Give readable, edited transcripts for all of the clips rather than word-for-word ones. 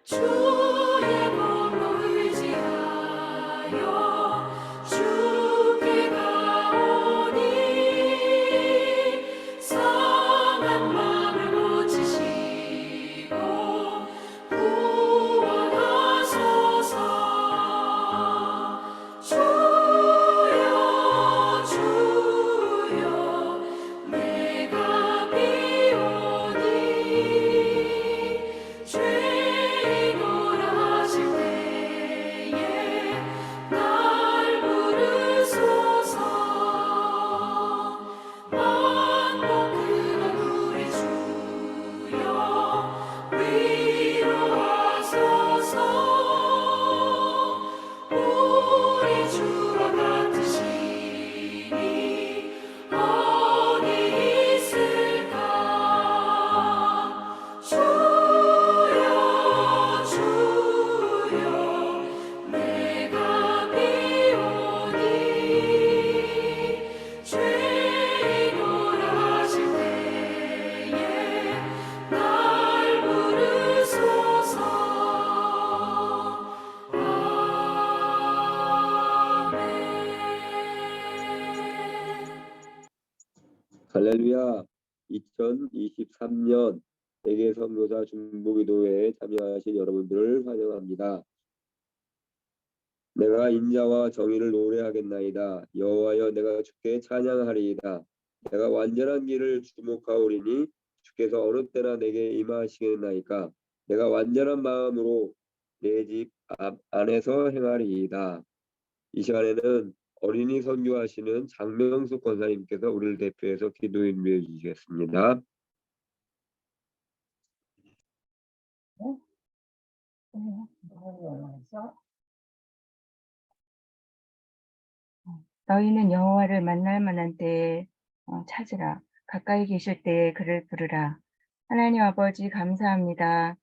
주의 몸으로 의지하여 주께 가오니 상한 마음을 고치시고 구원하소서. 주여 주여 내가 비오니 죄인으로 하실 때에 날 부르소서. 만복 그런 우리 주여 위로하소서. 우리 주와 같으시니 어디 있을까. 주여 주여 내가 비오니 죄인으로 하실 때에 날 부르소서. 할렐루야. 2023년 세계 선교사 중보기도회에 참여하신 여러분들을 환영합니다. 내가 인자와 정의를 노래하겠나이다. 여호와여 내가 주께 찬양하리이다. 내가 완전한 길을 주목하오리니 주께서 어느 때나 내게 임하시겠나이까. 내가 완전한 마음으로 내 집 안에서 행하리이다. 이 시간에는 어린이 선교하시는 장명숙 권사님께서 우리를 대표해서 기도 인도해 주시겠습니다. 너희는 여호와를 만날 만한 때에 찾으라. 가까이 계실 때에 그를 부르라. 하나님 아버지 감사합니다.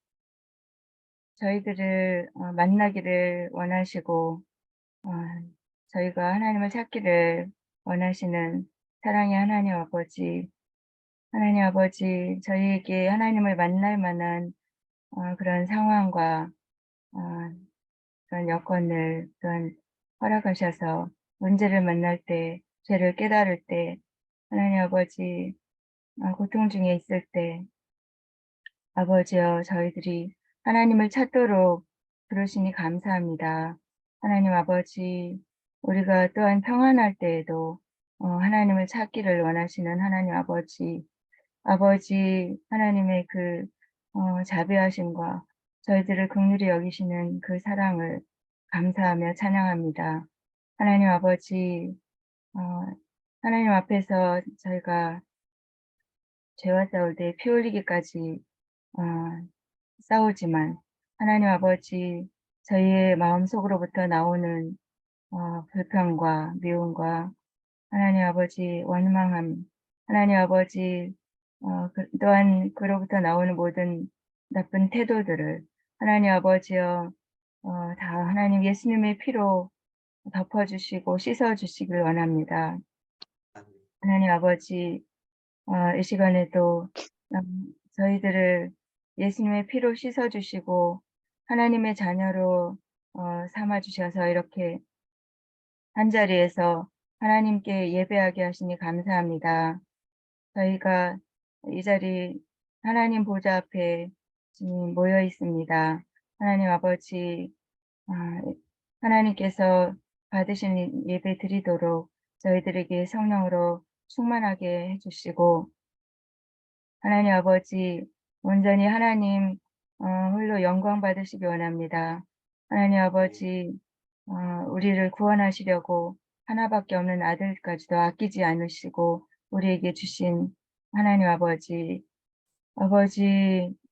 저희들을 만나기를 원하시고 저희가 하나님을 찾기를 원하시는 사랑의 하나님 아버지, 저희에게 하나님을 만날 만한 그런 상황과 그런 여건을 또한 허락하셔서 문제를 만날 때, 죄를 깨달을 때, 하나님 아버지 고통 중에 있을 때 아버지여 저희들이 하나님을 찾도록 부르시니 감사합니다. 하나님 아버지, 우리가 또한 평안할 때에도 하나님을 찾기를 원하시는 하나님 아버지, 하나님의 그 자비하심과 저희들을 긍휼히 여기시는 그 사랑을 감사하며 찬양합니다. 하나님 아버지, 하나님 앞에서 저희가 죄와 싸울 때 피 흘리기까지 싸우지만 하나님 아버지, 저희의 마음속으로부터 나오는 불평과 미움과 하나님 아버지 원망함, 하나님 아버지 또한 그로부터 나오는 모든 나쁜 태도들을 하나님 아버지여 다 하나님 예수님의 피로 덮어주시고 씻어주시길 원합니다. 하나님 아버지, 이 시간에도 저희들을 예수님의 피로 씻어주시고 하나님의 자녀로 삼아주셔서 이렇게 한자리에서 하나님께 예배하게 하시니 감사합니다. 저희가 이 자리 하나님 보좌 앞에 지금 모여 있습니다. 하나님 아버지, 하나님께서 받으신 예배 드리도록 저희들에게 성령으로 충만하게 해주시고 하나님 아버지 온전히 하나님 홀로 영광 받으시기 원합니다. 하나님 아버지 우리를 구원하시려고 하나밖에 없는 아들까지도 아끼지 않으시고 우리에게 주신 하나님 아버지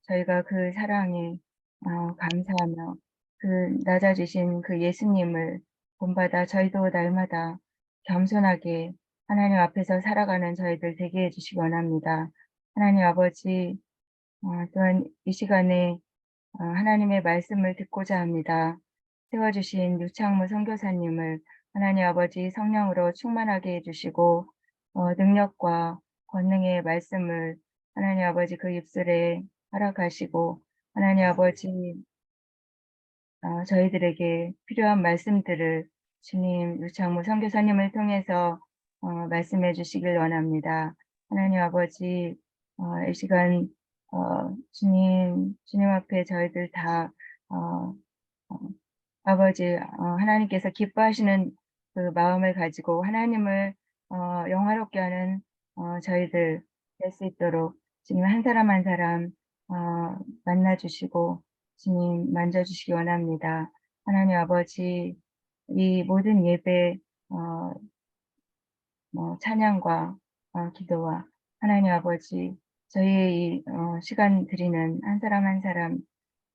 저희가 그 사랑에 감사하며 그 낮아지신 그 예수님을 본받아 저희도 날마다 겸손하게 하나님 앞에서 살아가는 저희들 되게 해주시기 원합니다. 하나님 아버지 또한 이 시간에 하나님의 말씀을 듣고자 합니다. 세워주신 유창무 선교사님을 하나님 아버지 성령으로 충만하게 해주시고 능력과 권능의 말씀을 하나님 아버지 그 입술에 허락하시고 하나님 아버지 저희들에게 필요한 말씀들을 주님 유창모 선교사님을 통해서 말씀해 주시길 원합니다. 하나님 아버지, 이 시간 주님 앞에 저희들 다 어, 어, 아버지, 하나님께서 기뻐하시는 그 마음을 가지고 하나님을 영화롭게 하는 저희들 될 수 있도록 주님 한 사람 한 사람 만나 주시고 주님 만져 주시기 원합니다. 하나님 아버지, 이 모든 예배 어, 찬양과 기도와 하나님 아버지, 저희의 이 시간 드리는 한 사람 한 사람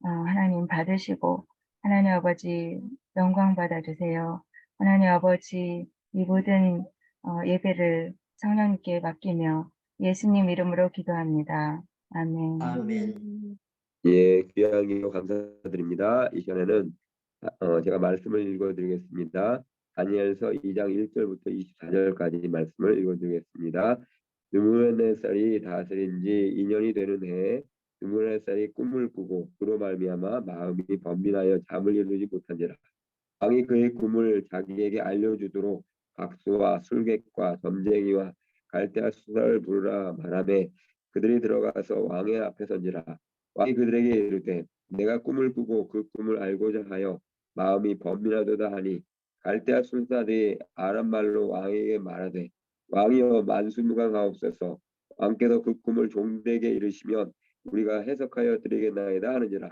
하나님 받으시고 하나님 아버지 영광 받아 주세요. 하나님 아버지, 이 모든 예배를 성령님께 맡기며 예수님 이름으로 기도합니다. 아멘. 아멘. 예, 귀한 기도 감사드립니다. 이 시간에는 제가 말씀을 읽어드리겠습니다. 다니엘서 2장 1절부터 24절까지 말씀을 읽어드리겠습니다. 느부갓네살이 다스린 지 2년이 되는 해에 느부갓네살이 꿈을 꾸고 그로 말미암아 마음이 번민하여 잠을 이루지 못한지라. 왕이 그의 꿈을 자기에게 알려주도록 박수와 술객과 점쟁이와 갈대아 수사를 부르라 말하매 그들이 들어가서 왕의 앞에 선지라. 왕이 그들에게 이르되 내가 꿈을 꾸고 그 꿈을 알고자 하여 마음이 번민하도다 하니 갈대아 술사들이 아람 말로 왕에게 말하되 왕이여 만수무강하옵소서. 왕께서 그 꿈을 종들에게 이르시면 우리가 해석하여 드리겠나이다 하느니라.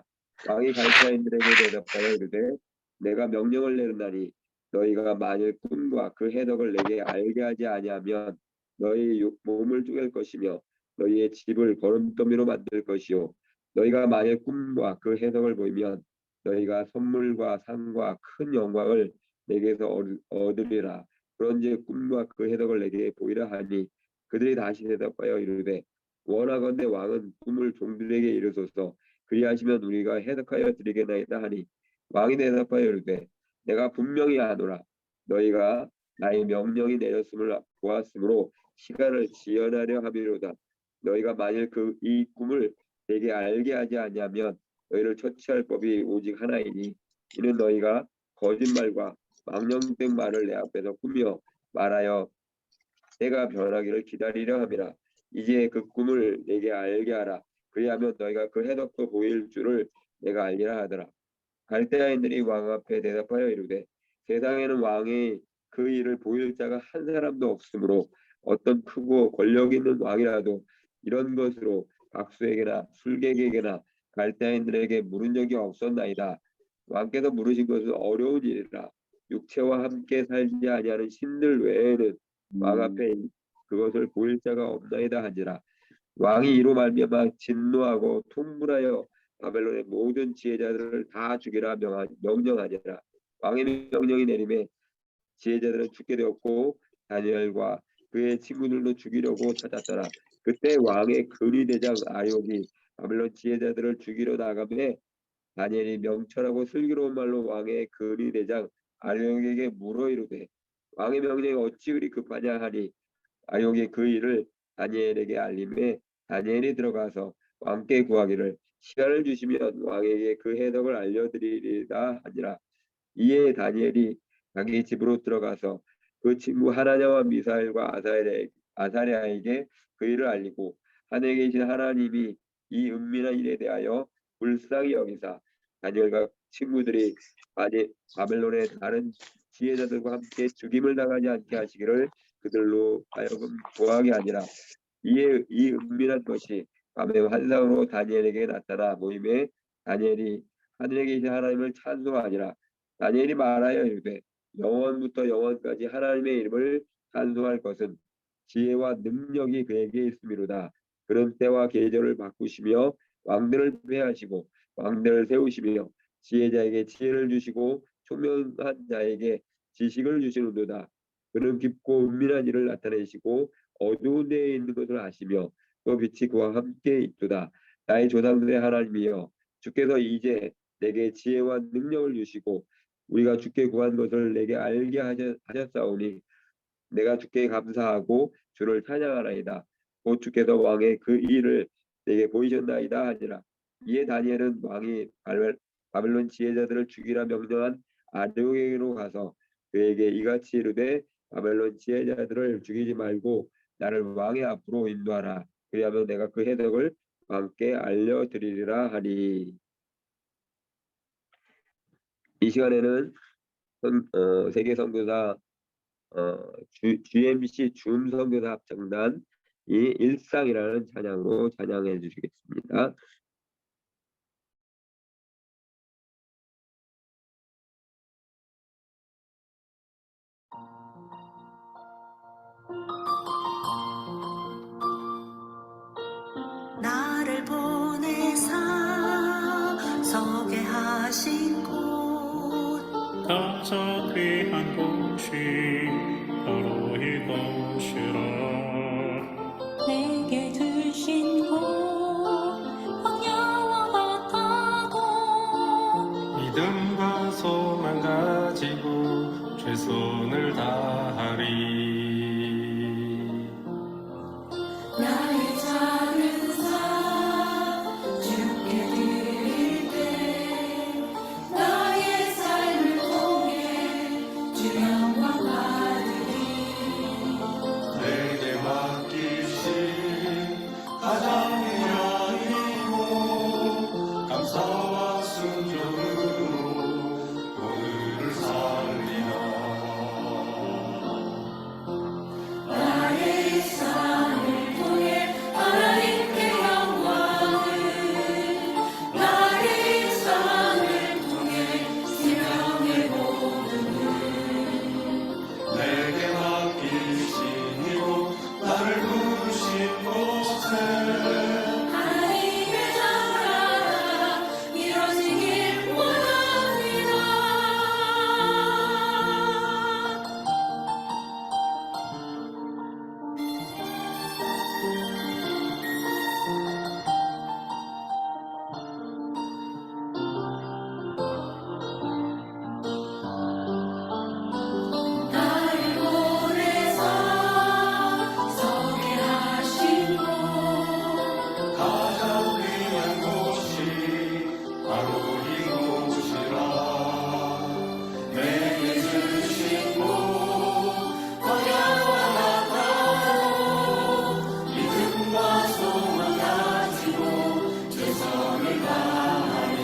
왕이 갈대아인들에게 대답하여 이르되 내가 명령을 내리나니 너희가 만일 꿈과 그 해석을 내게 알게 하지 아니하면 너희 몸을 쪼갤 것이며 너희의 집을 거름더미로 만들 것이요 너희가 만일 꿈과 그 해석을 보이면 너희가 선물과 상과 큰 영광을 내게서 얻으리라. 그런즉 꿈과 그 해석을 내게 보이라 하니 그들이 다시 대답하여 이르되 원하건대 왕은 꿈을 종들에게 이르소서. 그리하시면 우리가 해석하여 드리겠나이다 하니 왕이 대답하여 이르되 내가 분명히 아노라. 너희가 나의 명령이 내렸음을 보았으므로 시간을 지연하려 함이로다. 너희가 만일 이 꿈을 내게 알게 하지 아니하면 너희를 처치할 법이 오직 하나이니 이는 너희가 거짓말과 망령된 말을 내 앞에서 꾸며 말하여 내가 변하기를 기다리려 함이라. 이제 그 꿈을 내게 알게 하라. 그리하면 너희가 그 해석도 보일 줄을 내가 알리라 하더라. 갈대아인들이 왕 앞에 대답하여 이르되 세상에는 왕이 그 일을 보일 자가 한 사람도 없으므로 어떤 크고 권력 있는 왕이라도 이런 것으로 박수에게나 술객에게나 갈대아인들에게 물은 적이 없었나이다. 왕께서 물으신 것은 어려운 일이라. 육체와 함께 살지 아니하는 신들 외에는 왕 앞에 그것을 보일 자가 없나이다 하니라. 왕이 이로 말미암아 진노하고 통분하여 바벨론의 모든 지혜자들을 다 죽이라 명령하니라. 왕의 명령이 내림에 지혜자들은 죽게 되었고 다니엘과 그의 친구들도 죽이려고 찾았더라. 그때 왕의 근위대장 아욕이 바벨론 지혜자들을 죽이러 나가매 다니엘이 명철하고 슬기로운 말로 왕의 근위대장 아욕에게 물어 이르되 왕의 명령이 어찌 그리 급하냐 하니 아욕이 그 일을 다니엘에게 알림에 다니엘이 들어가서 왕께 구하기를 시간을 주시면 왕에게 그 해석을 알려드리리다 하니라. 이에 다니엘이 자기 집으로 들어가서 그 친구 하나냐와 미사엘과 아사랴에게 그 일을 알리고 하늘에 계신 하나님이 이 은밀한 일에 대하여 불쌍히 여기사 다니엘과 친구들이 바벨론의 다른 지혜자들과 함께 죽임을 당하지 않게 하시기를 그들로 하여금 구하게 아니라 이에 이 은밀한 것이 밤의 환상으로 다니엘에게 나타나 모임에 다니엘이 하늘에 계신 하나님을 찬송하니라. 다니엘이 말하여 이르되 영원부터 영원까지 하나님의 이름을 찬송할 것은 지혜와 능력이 그에게 있음이로다. 그런 때와 계절을 바꾸시며 왕들을 폐하시고 왕들을 세우시며 지혜자에게 지혜를 주시고 총명한 자에게 지식을 주시는도다. 그는 깊고 은밀한 일을 나타내시고 어두운 데에 있는 것을 아시며 또 빛이 그와 함께 있도다. 나의 조상들의 하나님이여 주께서 이제 내게 지혜와 능력을 주시고 우리가 주께 구한 것을 내게 알게 하셨사오니 내가 주께 감사하고 주를 찬양하나이다. 곧 주께서 왕의 그 일을 내게 보이셨나이다 하니라. 이에 다니엘은 왕이 바벨론 지혜자들을 죽이라 명령한 아르고에게로 가서 그에게 이같이 이르되 바벨론 지혜자들을 죽이지 말고 나를 왕의 앞으로 인도하라. 그리하면 내가 그 해석을 왕께 알려드리리라 하리. 이 시간에는 세계 선교사 GMC 줌 선교사 합창단이 일상이라는 찬양으로 찬양해 주시겠습니다. 나를 보내사 서게 하신 곳 가장 귀한 곳이 바로 이곳이라. 내게 주신 곳 광야와 같아도 믿음과 소망 가지고 최선을 다하리. 나의 작은 삶 주께 드릴 때 나의 삶을 통해 주 영광 받으리. 내게 맡기신 가장 귀한 이곳 감사와 순종으로 오늘을 살리라. 나의 삶을 통해 하나님께 영광을 나의 삶을 통해 생명의 복음을 내게 맡기신 이곳 나를 부르신 곳에 하나님의 나라 이루어지길 원합니다. 나를 보내사 서게 하신 곳 가장 귀한 곳이 바로 이곳이라. 내게 주신 곳 광야와 같아도 믿음과 소망 가지고 최선을 다하리.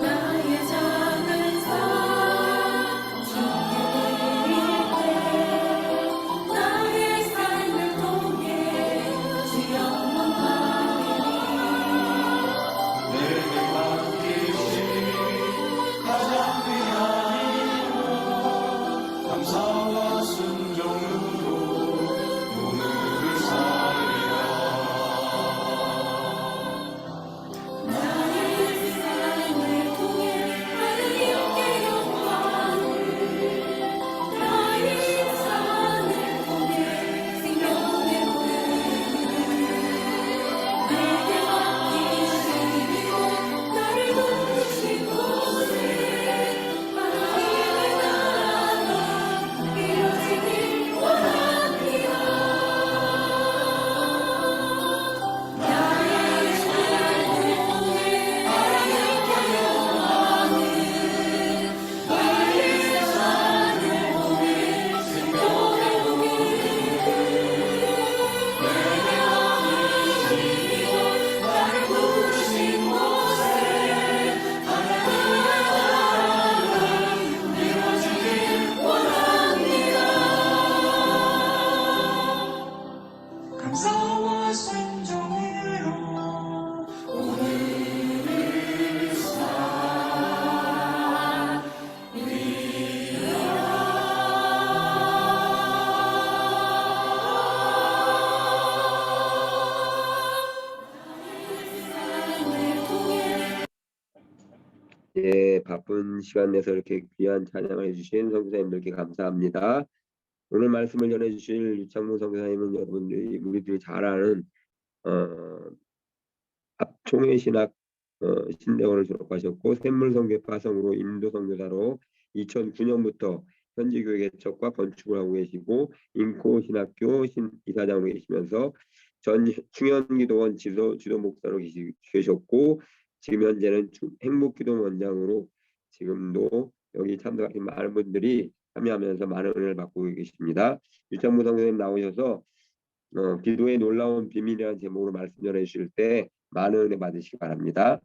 나의 작은 삶 주께 드릴 때 나의 삶을 통해 주 영광 받으리. 내게 맡기신 가장 귀한 이곳 감사와 순종으로 오늘을 살리라. 나의 삶을 통해 하나님께 영광을 나의 삶을 통해 생명의 복음을 내게 맡기신 이곳 나를 부르신 곳에 하나님의 나라가 이루어지길 원합니다. 나의 삶을 통해 하나님께 영광을 나의 삶을 통해 생명의 복음을 내게 맡기신 이곳 나를 부르신 곳에 하나님의 나라가 이루어지길 원합니다. 감사와 순종으로 오늘을 예, 바쁜 시간 내서 이렇게 귀한 찬양을 해주신 선교사님들께 감사합니다. 오늘 말씀을 전해주실 유창문 선교사님은 여러분들이 우리들이 잘 아는 합총회 신학 신대원을 졸업하셨고 샘물선교파성으로 인도 선교사로 2009년부터 현지교회 개척과 건축을 하고 계시고 인코신학교 이사장으로 계시면서 전 충현기도원 지도 목사로 계셨고 지금 현재는 행복기도원장으로 지금도 여기 참석하신 많은 분들이 참여하면서 많은 은혜를 받고 계십니다. 유창무 선생님 나오셔서 기도의 놀라운 비밀이라는 제목으로 말씀 전해 주실 때 많은 은혜 받으시기 바랍니다.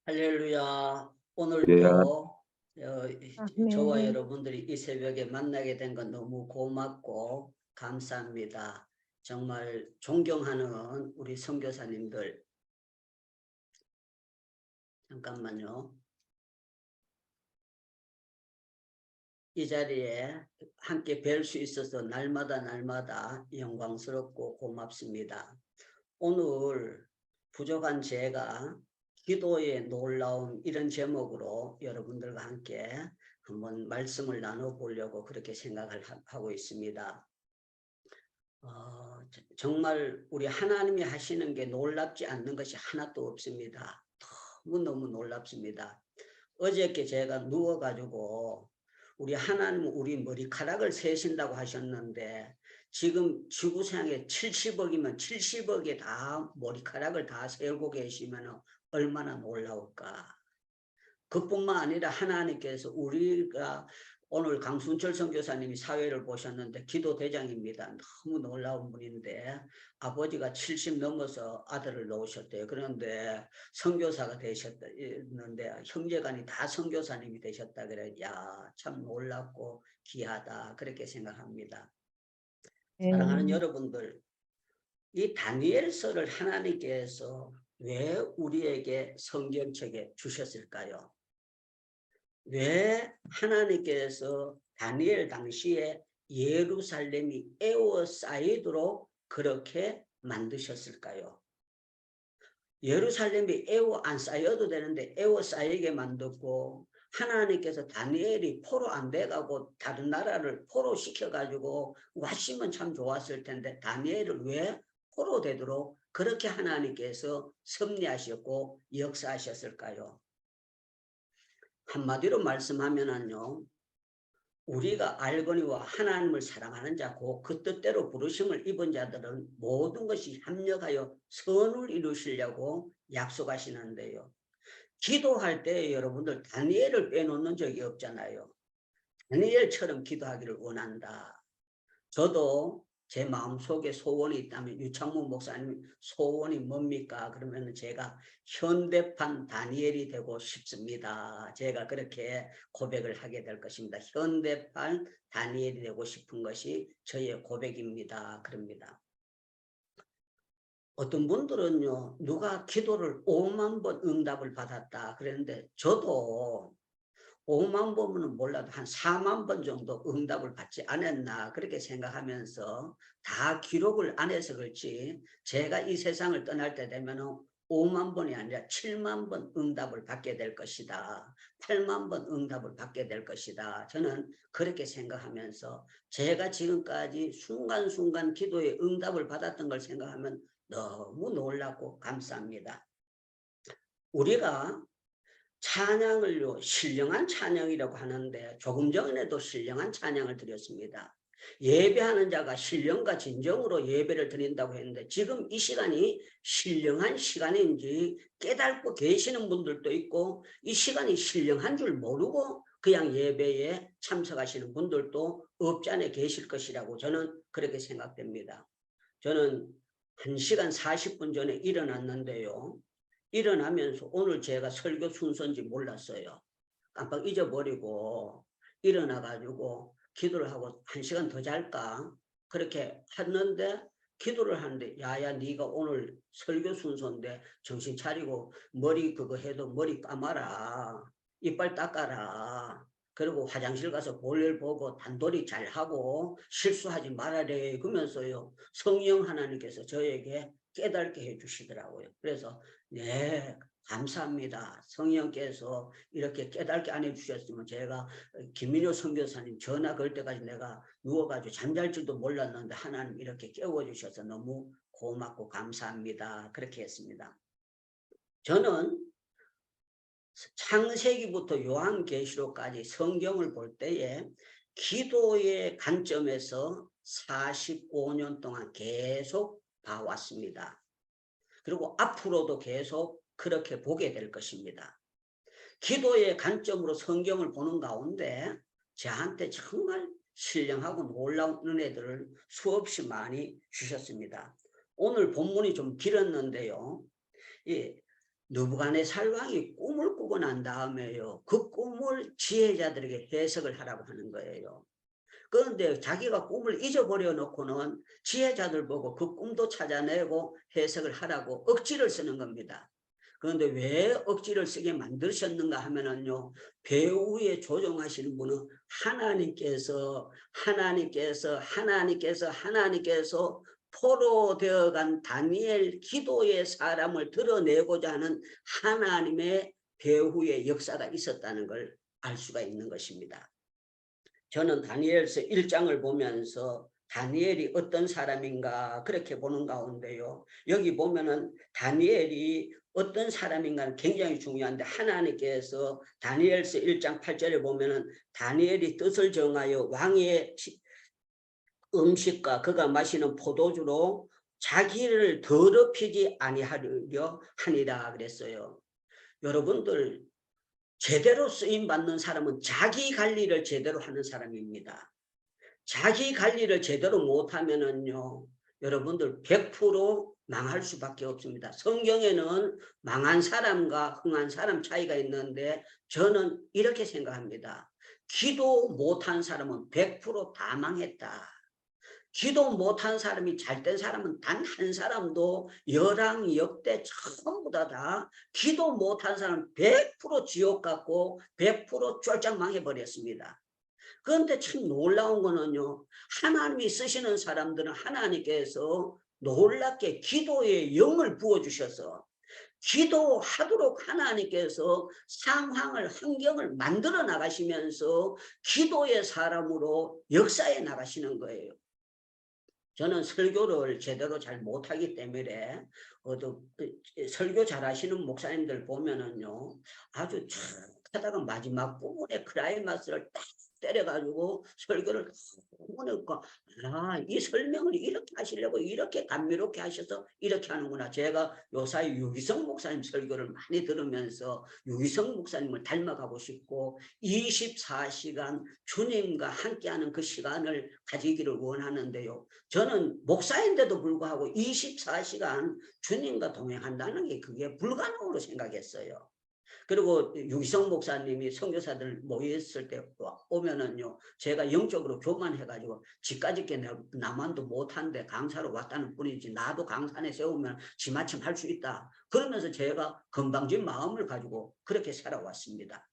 할렐루야. 네. 오늘도 저와 아멘. 여러분들이 이 새벽에 만나게 된 건 너무 고맙고 감사합니다. 정말 존경하는 우리 선교사님들, 잠깐만요. 이 자리에 함께 뵐 수 있어서 날마다 영광스럽고 고맙습니다. 오늘 부족한 제가 기도의 놀라움 이런 제목으로 여러분들과 함께 한번 말씀을 나눠보려고 그렇게 생각을 하고 있습니다. 정말 우리 하나님이 하시는 게 놀랍지 않는 것이 하나도 없습니다. 너무너무 놀랍습니다. 어저께 제가 누워가지고 우리 하나님은 우리 머리카락을 세신다고 하셨는데 지금 지구상에 70억이면 70억에 다 머리카락을 다 세우고 계시면 얼마나 놀라울까. 그뿐만 아니라 하나님께서 우리가 오늘 강순철 선교사님이 사회를 보셨는데 기도대장입니다. 너무 놀라운 분인데 아버지가 70 넘어서 아들을 놓으셨대요. 그런데 선교사가 되셨는데 형제간이 다 선교사님이 되셨다 그래. 야, 참 놀랍고 귀하다 그렇게 생각합니다. 사랑하는 여러분들, 이 다니엘서를 하나님께서 왜 우리에게 성경책에 주셨을까요? 왜 하나님께서 다니엘 당시에 예루살렘이 에워싸이도록 그렇게 만드셨을까요? 예루살렘이 에워 안 쌓여도 되는데 에워싸이게 만들고 하나님께서 다니엘이 포로 안 돼가고 다른 나라를 포로 시켜가지고 왔으면 참 좋았을 텐데 다니엘을 왜 포로 되도록 그렇게 하나님께서 섭리하셨고 역사하셨을까요? 한마디로 말씀하면은요, 우리가 알거니와 하나님을 사랑하는 자고 그 뜻대로 부르심을 입은 자들은 모든 것이 합력하여 선을 이루시려고 약속하시는데요. 기도할 때 여러분들 다니엘을 빼놓는 적이 없잖아요. 다니엘처럼 기도하기를 원한다. 저도 제 마음속에 소원이 있다면 유창문 목사님 소원이 뭡니까? 그러면 제가 현대판 다니엘이 되고 싶습니다. 제가 그렇게 고백을 하게 될 것입니다. 현대판 다니엘이 되고 싶은 것이 저의 고백입니다. 그럽니다. 어떤 분들은요, 누가 기도를 5만 번 응답을 받았다 그랬는데 저도 5만 번은 몰라도 한 4만 번 정도 응답을 받지 않았나 그렇게 생각하면서 다 기록을 안 해서 그렇지 제가 이 세상을 떠날 때 되면 5만 번이 아니라 7만 번 응답을 받게 될 것이다. 8만 번 응답을 받게 될 것이다. 저는 그렇게 생각하면서 제가 지금까지 순간순간 기도에 응답을 받았던 걸 생각하면 너무 놀랍고 감사합니다. 우리가 찬양을요, 신령한 찬양이라고 하는데 조금 전에도 신령한 찬양을 드렸습니다. 예배하는 자가 신령과 진정으로 예배를 드린다고 했는데 지금 이 시간이 신령한 시간인지 깨닫고 계시는 분들도 있고 이 시간이 신령한 줄 모르고 그냥 예배에 참석하시는 분들도 없지 않아 계실 것이라고 저는 그렇게 생각됩니다. 저는 1시간 40분 전에 일어났는데요. 일어나면서 오늘 제가 설교 순서인지 몰랐어요. 깜빡 잊어버리고 일어나가지고 기도를 하고 1시간 더 잘까? 그렇게 했는데 기도를 하는데 야야 네가 오늘 설교 순서인데 정신 차리고 머리 그거 해도 머리 감아라. 이빨 닦아라. 그리고 화장실 가서 볼일 보고 단돌이 잘하고 실수하지 말아래. 그러면서요. 성령 하나님께서 저에게 깨닫게 해주시더라고요. 그래서 네, 감사합니다. 성령께서 이렇게 깨닫게 안 해주셨으면 제가 김민효 선교사님 전화 걸 때까지 내가 누워가지고 잠잘 줄도 몰랐는데 하나님 이렇게 깨워주셔서 너무 고맙고 감사합니다. 그렇게 했습니다. 저는 창세기부터 요한계시록까지 성경을 볼 때에 기도의 관점에서 45년 동안 계속 봐왔습니다. 그리고 앞으로도 계속 그렇게 보게 될 것입니다. 기도의 관점으로 성경을 보는 가운데 저한테 정말 신령하고 놀라운 은혜들을 수없이 많이 주셨습니다. 오늘 본문이 좀 길었는데요. 느부갓네살 왕이 꿈을 꾸고 난 다음에요. 그 꿈을 지혜자들에게 해석을 하라고 하는 거예요. 그런데 자기가 꿈을 잊어버려 놓고는 지혜자들 보고 그 꿈도 찾아내고 해석을 하라고 억지를 쓰는 겁니다. 그런데 왜 억지를 쓰게 만드셨는가 하면은요, 배후에 조종하시는 분은 하나님께서 포로되어간 다니엘 기도의 사람을 드러내고자 하는 하나님의 배후의 역사가 있었다는 걸 알 수가 있는 것입니다. 저는 다니엘서 1장을 보면서 다니엘이 어떤 사람인가 그렇게 보는 가운데요. 여기 보면은 다니엘이 어떤 사람인가는 굉장히 중요한데 하나님께서 다니엘서 1장 8절에 보면은 다니엘이 뜻을 정하여 왕의 음식과 그가 마시는 포도주로 자기를 더럽히지 아니하려 하니라 그랬어요. 여러분들 제대로 쓰임받는 사람은 자기 관리를 제대로 하는 사람입니다. 자기 관리를 제대로 못하면은요, 여러분들 100% 망할 수밖에 없습니다. 성경에는 망한 사람과 흥한 사람 차이가 있는데 저는 이렇게 생각합니다. 기도 못한 사람은 100% 다 망했다. 기도 못한 사람이 잘된 사람은 단 한 사람도 열왕 역대 전부 다 기도 못한 사람 100% 지옥 갔고 100% 쫄짝 망해버렸습니다. 그런데 참 놀라운 거는요, 하나님이 쓰시는 사람들은 하나님께서 놀랍게 기도의 영을 부어주셔서 기도하도록 하나님께서 상황을 환경을 만들어 나가시면서 기도의 사람으로 역사해 나가시는 거예요. 저는 설교를 제대로 잘 못하기 때문에 설교 잘하시는 목사님들 보면은요, 아주 쫙 하다가 마지막 부분에 클라이막스를 딱 때려가지고 설교를 보니까 이 설명을 이렇게 하시려고 이렇게 감미롭게 하셔서 이렇게 하는구나. 제가 요사이 유기성 목사님 설교를 많이 들으면서 유기성 목사님을 닮아가고 싶고 24시간 주님과 함께하는 그 시간을 가지기를 원하는데요. 저는 목사인데도 불구하고 24시간 주님과 동행한다는 게 그게 불가능으로 생각했어요. 그리고 유기성 목사님이 선교사들 모였을 때 오면은요, 제가 영적으로 교만해가지고 지까짓게 나만도 못한데 강사로 왔다는 뿐이지 나도 강산에 세우면 지마침 할 수 있다. 그러면서 제가 건방진 마음을 가지고 그렇게 살아왔습니다.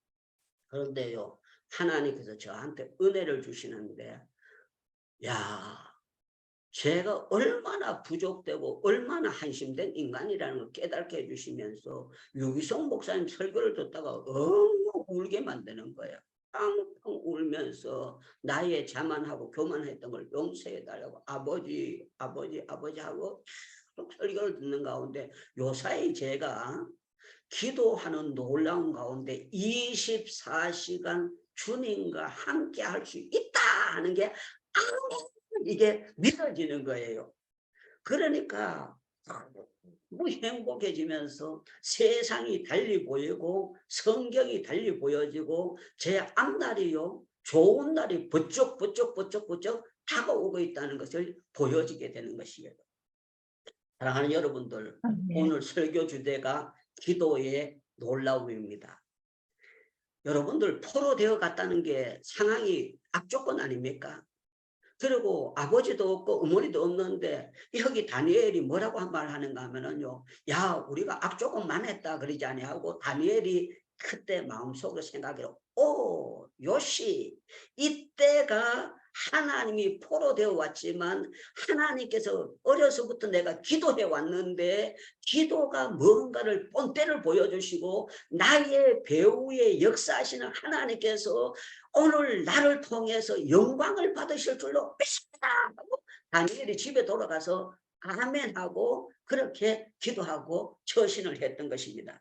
그런데요, 하나님께서 저한테 은혜를 주시는데, 야, 제가 얼마나 부족되고 얼마나 한심된 인간이라는 걸 깨닫게 해주시면서 유기성 목사님 설교를 듣다가 엉엉 울게 만드는 거예요. 팡팡 울면서 나의 자만하고 교만했던 걸 용서해달라고 아버지 하고 설교를 듣는 가운데 요사이 제가 기도하는 놀라운 가운데 24시간 주님과 함께 할 수 있다 하는 게 이게 믿어지는 거예요. 그러니까 너무 행복해지면서 세상이 달리 보이고 성경이 달리 보여지고 제 앞날이요, 좋은 날이 부쩍 다가오고 있다는 것을 보여지게 되는 것이에요. 사랑하는 여러분들, 오늘 설교 주제가 기도의 놀라움입니다. 여러분들 포로되어 갔다는 게 상황이 악조건 아닙니까? 그리고 아버지도 없고 어머니도 없는데 여기 다니엘이 뭐라고 한 말 하는가 하면은요, 야, 우리가 악조건만 했다 그러지 아니하고 다니엘이 그때 마음속으로 생각해요. 오, 요시, 이때가 하나님이 포로되어 왔지만 하나님께서 어려서부터 내가 기도해 왔는데 기도가 뭔가를 본때를 보여주시고 나의 배후에 역사하시는 하나님께서 오늘 나를 통해서 영광을 받으실 줄로 믿습니다 하고 다니엘이 집에 돌아가서 아멘하고 그렇게 기도하고 처신을 했던 것입니다.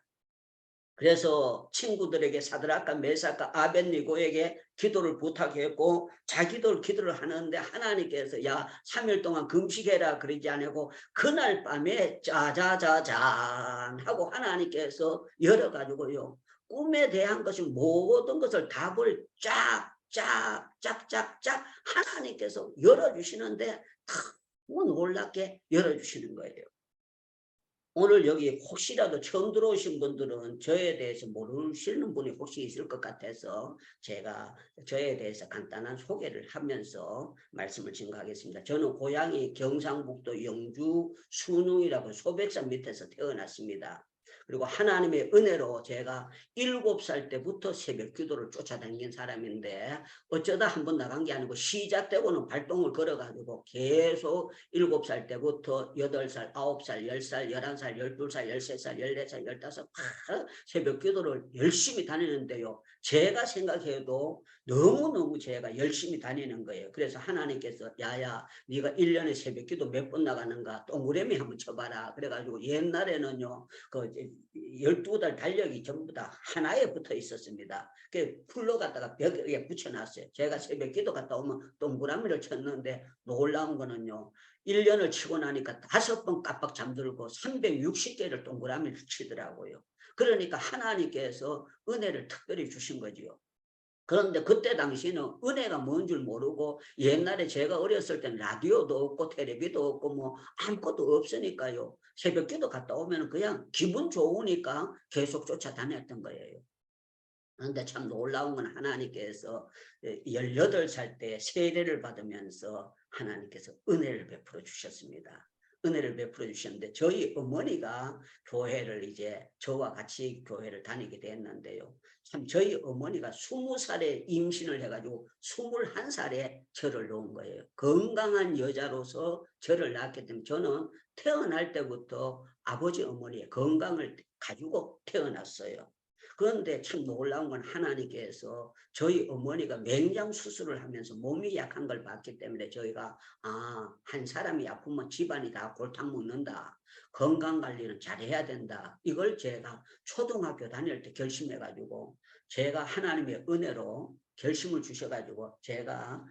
그래서 친구들에게 사드락과 메삭과 아벳니고에게 기도를 부탁했고 자기도 기도를 하는데 하나님께서 야 3일 동안 금식해라 그러지 않고 그날 밤에 짜자자잔 하고 하나님께서 열어가지고요. 꿈에 대한 것이 모든 것을 답을 짝짝짝짝짝 하나님께서 열어주시는데 너무 놀랍게 열어주시는 거예요. 오늘 여기 혹시라도 처음 들어오신 분들은 저에 대해서 모르시는 분이 혹시 있을 것 같아서 제가 저에 대해서 간단한 소개를 하면서 말씀을 증거하겠습니다. 저는 고향이 경상북도 영주 순웅이라고 소백산 밑에서 태어났습니다. 그리고 하나님의 은혜로 제가 7살 때부터 새벽 기도를 쫓아다니는 사람인데 어쩌다 한번 나간 게 아니고 시작되고는 발동을 걸어가지고 계속 7살 때부터 8살, 9살, 10살, 11살, 12살, 13살, 14살, 15살 새벽 기도를 열심히 다니는데요. 제가 생각해도 너무너무 제가 열심히 다니는 거예요. 그래서 하나님께서 야야 네가 1년에 새벽 기도 몇 번 나가는가 동그라미 한번 쳐봐라. 그래가지고 옛날에는요. 그 12달 달력이 전부 다 하나에 붙어 있었습니다. 그 풀로 갖다가 벽에 붙여놨어요. 제가 새벽 기도 갔다 오면 동그라미를 쳤는데 놀라운 거는요. 1년을 치고 나니까 5번 깜빡 잠들고 360개를 동그라미를 치더라고요. 그러니까 하나님께서 은혜를 특별히 주신 거지요. 그런데 그때 당시는 은혜가 뭔 줄 모르고 옛날에 제가 어렸을 때는 라디오도 없고 텔레비도 없고 뭐 아무것도 없으니까요. 새벽기도 갔다 오면 그냥 기분 좋으니까 계속 쫓아다녔던 거예요. 그런데 참 놀라운 건 하나님께서 18살 때 세례를 받으면서 하나님께서 은혜를 베풀어 주셨습니다. 은혜를 베풀어 주셨는데 저희 어머니가 교회를 이제 저와 같이 교회를 다니게 됐는데요. 참 저희 어머니가 20살에 임신을 해가지고 21살에 저를 놓은 거예요. 건강한 여자로서 저를 낳았기 때문에 저는 태어날 때부터 아버지 어머니의 건강을 가지고 태어났어요. 그런데 참 놀라운 건 하나님께서 저희 어머니가 맹장 수술을 하면서 몸이 약한 걸 봤기 때문에 저희가 한 사람이 아프면 집안이 다 골탕 먹는다. 건강관리는 잘해야 된다. 이걸 제가 초등학교 다닐 때 결심해가지고 제가 하나님의 은혜로 결심을 주셔가지고 제가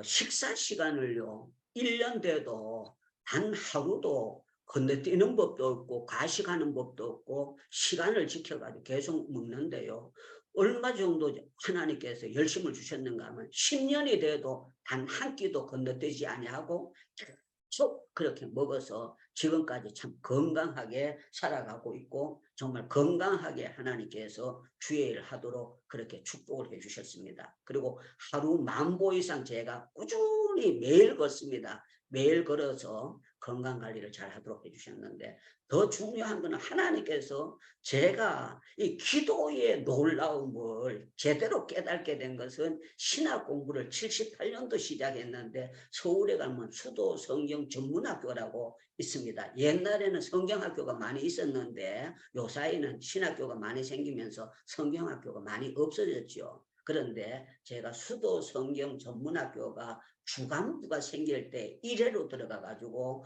식사 시간을요 1년 돼도 단 하루도 건너뛰는 법도 없고 과식하는 법도 없고 시간을 지켜가지고 계속 먹는데요. 얼마 정도 하나님께서 열심을 주셨는가 하면 10년이 돼도 단 한 끼도 건너뛰지 아니하고 계속 그렇게 먹어서 지금까지 참 건강하게 살아가고 있고 정말 건강하게 하나님께서 주의를 하도록 그렇게 축복을 해주셨습니다. 그리고 하루 10,000보 이상 제가 꾸준히 매일 걷습니다. 매일 걸어서 건강관리를 잘 하도록 해주셨는데 더 중요한 것은 하나님께서 제가 이 기도의 놀라움을 제대로 깨닫게 된 것은 신학 공부를 78년도 시작했는데 서울에 가면 수도 성경 전문학교라고 있습니다. 옛날에는 성경학교가 많이 있었는데 요사이는 신학교가 많이 생기면서 성경학교가 많이 없어졌죠. 그런데 제가 수도 성경 전문학교가 주간부가 생길 때 1회로 들어가 가지고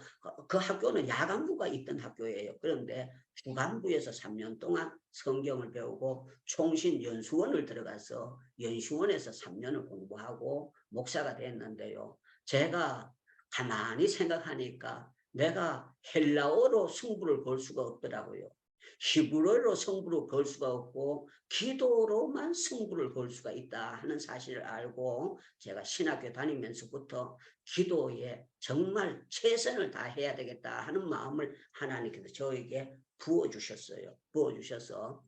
그 학교는 야간부가 있던 학교예요. 그런데 주간부에서 3년 동안 성경을 배우고 총신연수원을 들어가서 연수원에서 3년을 공부하고 목사가 됐는데요. 제가 가만히 생각하니까 내가 헬라어로 승부를 걸 수가 없더라고요. 히브리어로 승부를 걸 수가 없고 기도로만 승부를 걸 수가 있다 하는 사실을 알고 제가 신학교 다니면서부터 기도에 정말 최선을 다해야 되겠다 하는 마음을 하나님께서 저에게 부어주셨어요. 부어주셔서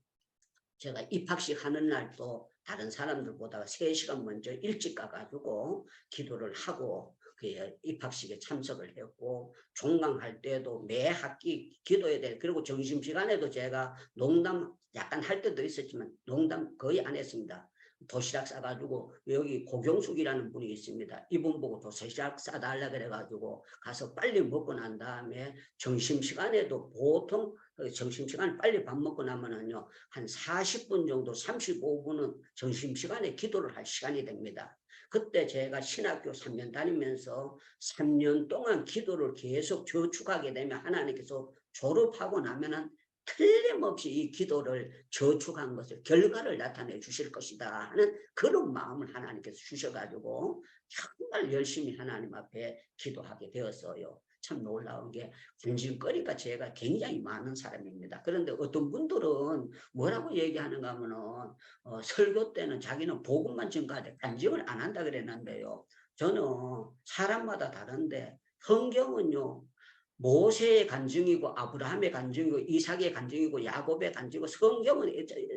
제가 입학식 하는 날도 다른 사람들보다 3시간 먼저 일찍 가가지고 기도를 하고 그 입학식에 참석을 했고 종강할 때도 매 학기 기도해야 돼. 그리고 점심시간에도 제가 농담 약간 할 때도 있었지만 농담 거의 안 했습니다. 도시락 싸가지고 여기 고경숙이라는 분이 있습니다. 이분 보고 도시락 싸달라 그래가지고 가서 빨리 먹고 난 다음에 점심시간에도 보통 점심시간 빨리 밥 먹고 나면은요 한 40분 정도 35분은 점심시간에 기도를 할 시간이 됩니다. 그때 제가 신학교 3년 다니면서 3년 동안 기도를 계속 저축하게 되면 하나님께서 졸업하고 나면은 틀림없이 이 기도를 저축한 것을 결과를 나타내 주실 것이다 하는 그런 마음을 하나님께서 주셔가지고 정말 열심히 하나님 앞에 기도하게 되었어요. 참 놀라운 게 군진거리가 제가 굉장히 많은 사람입니다. 그런데 어떤 분들은 뭐라고 얘기하는가 하면은 설교 때는 자기는 복음만 증가하되 간증을 안 한다 그랬는데요. 저는 사람마다 다른데 성경은요. 모세의 간증이고 아브라함의 간증이고 이삭의 간증이고 야곱의 간증이고 성경은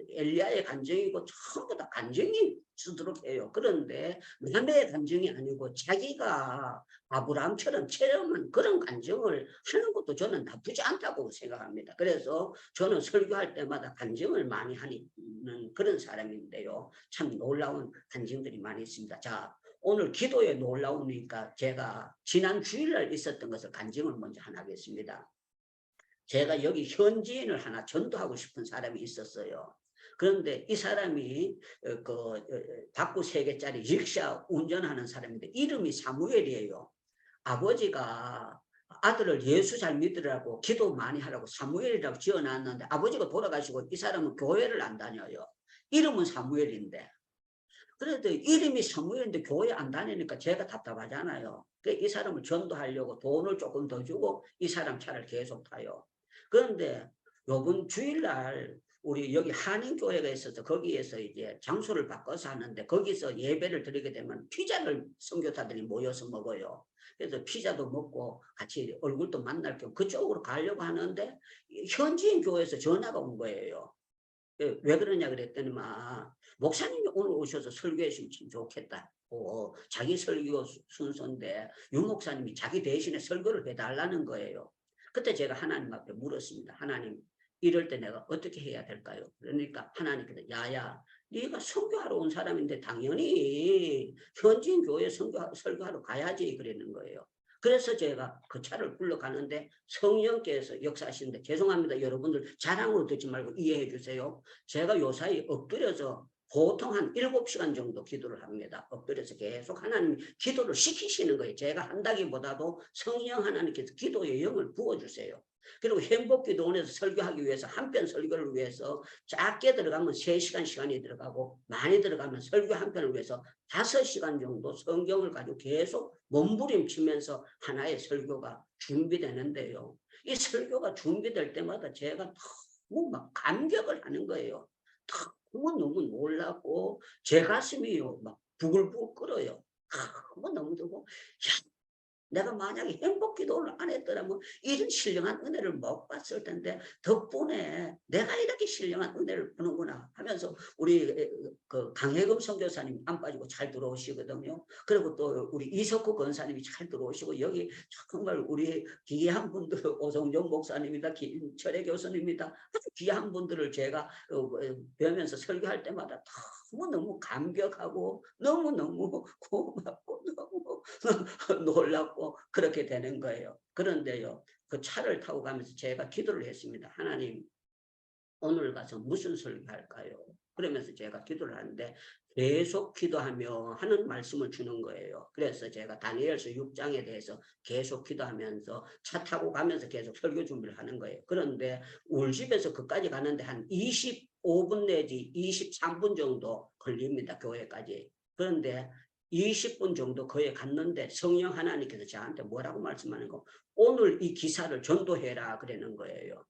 엘리야의 간증이고 전부 다 간증이 쓰도록 해요. 그런데 남의 간증이 아니고 자기가 아브라함처럼 체험한 그런 간증을 하는 것도 저는 나쁘지 않다고 생각합니다. 그래서 저는 설교할 때마다 간증을 많이 하는 그런 사람인데요. 참 놀라운 간증들이 많이 있습니다. 자, 오늘 기도에 놀라우니까 제가 지난 주일날 있었던 것을 간증을 먼저 하나 하겠습니다. 제가 여기 현지인을 하나 전도하고 싶은 사람이 있었어요. 그런데 이 사람이 박구 3개짜리 릭샤 운전하는 사람인데 이름이 사무엘이에요. 아버지가 아들을 예수 잘 믿으라고 기도 많이 하라고 사무엘이라고 지어놨는데 아버지가 돌아가시고 이 사람은 교회를 안 다녀요. 이름은 사무엘인데. 그래도 이름이 사무엘인데 교회 안 다니니까 제가 답답하잖아요. 이 사람을 전도하려고 돈을 조금 더 주고 이 사람 차를 계속 타요. 그런데 요번 주일날 우리 여기 한인교회가 있어서 거기에서 이제 장소를 바꿔서 하는데 거기서 예배를 드리게 되면 피자를 선교사들이 모여서 먹어요. 그래서 피자도 먹고 같이 얼굴도 만날 겸 그쪽으로 가려고 하는데 현지인 교회에서 전화가 온 거예요. 왜 그러냐 그랬더니 목사님이 오늘 오셔서 설교해 주시면 좋겠다. 자기 설교 순서인데 유 목사님이 자기 대신에 설교를 해달라는 거예요. 그때 제가 하나님 앞에 물었습니다. 하나님 이럴 때 내가 어떻게 해야 될까요? 그러니까 하나님께서 야야 네가 선교하러 온 사람인데 당연히 현지인 교회 설교하러 가야지 그랬는 거예요. 그래서 제가 그 차를 불러가는데 성령께서 역사하시는데 죄송합니다. 여러분들 자랑으로 듣지 말고 이해해 주세요. 제가 요사이 엎드려서 보통 한 7시간 정도 기도를 합니다. 엎드려서 계속 하나님 기도를 시키시는 거예요. 제가 한다기보다도 성령 하나님께서 기도의 영을 부어주세요. 그리고 행복기도원에서 설교하기 위해서 한 편 설교를 위해서 작게 들어가면 3시간 시간이 들어가고 많이 들어가면 설교 한 편을 위해서 5시간 정도 성경을 가지고 계속 몸부림치면서 하나의 설교가 준비되는데요. 이 설교가 준비될 때마다 제가 너무 막 감격을 하는 거예요. 너무 놀라고 제 가슴이요 막 부글부글 끓어요. 너무 들고 내가 만약에 행복기도를 안 했더라면 이런 신령한 은혜를 못 봤을 텐데 덕분에 내가 이렇게 신령한 은혜를 보는구나 하면서 우리 그 강혜금 선교사님 안 빠지고 잘 들어오시거든요. 그리고 또 우리 이석구 권사님이 잘 들어오시고 여기 정말 우리 귀한 분들 오성정 목사님이다 김철애 교수님이다 아주 귀한 분들을 제가 뵈면서 설교할 때마다 너무너무 감격하고 너무너무 고맙고 너무 놀랍고 그렇게 되는 거예요. 그런데요, 그 차를 타고 가면서 제가 기도를 했습니다. 하나님, 오늘 가서 무슨 설교할까요? 그러면서 제가 기도를 하는데 계속 기도하며 하는 말씀을 주는 거예요. 그래서 제가 다니엘서 6장에 대해서 계속 기도하면서 차 타고 가면서 계속 설교 준비를 하는 거예요. 그런데 우리 집에서 그까지 가는데 한 25분 내지 23분 정도 걸립니다. 교회까지. 그런데 20분 정도 거기에 갔는데 성령 하나님께서 저한테 뭐라고 말씀하는 거 오늘 이 기사를 전도해라 그러는 거예요.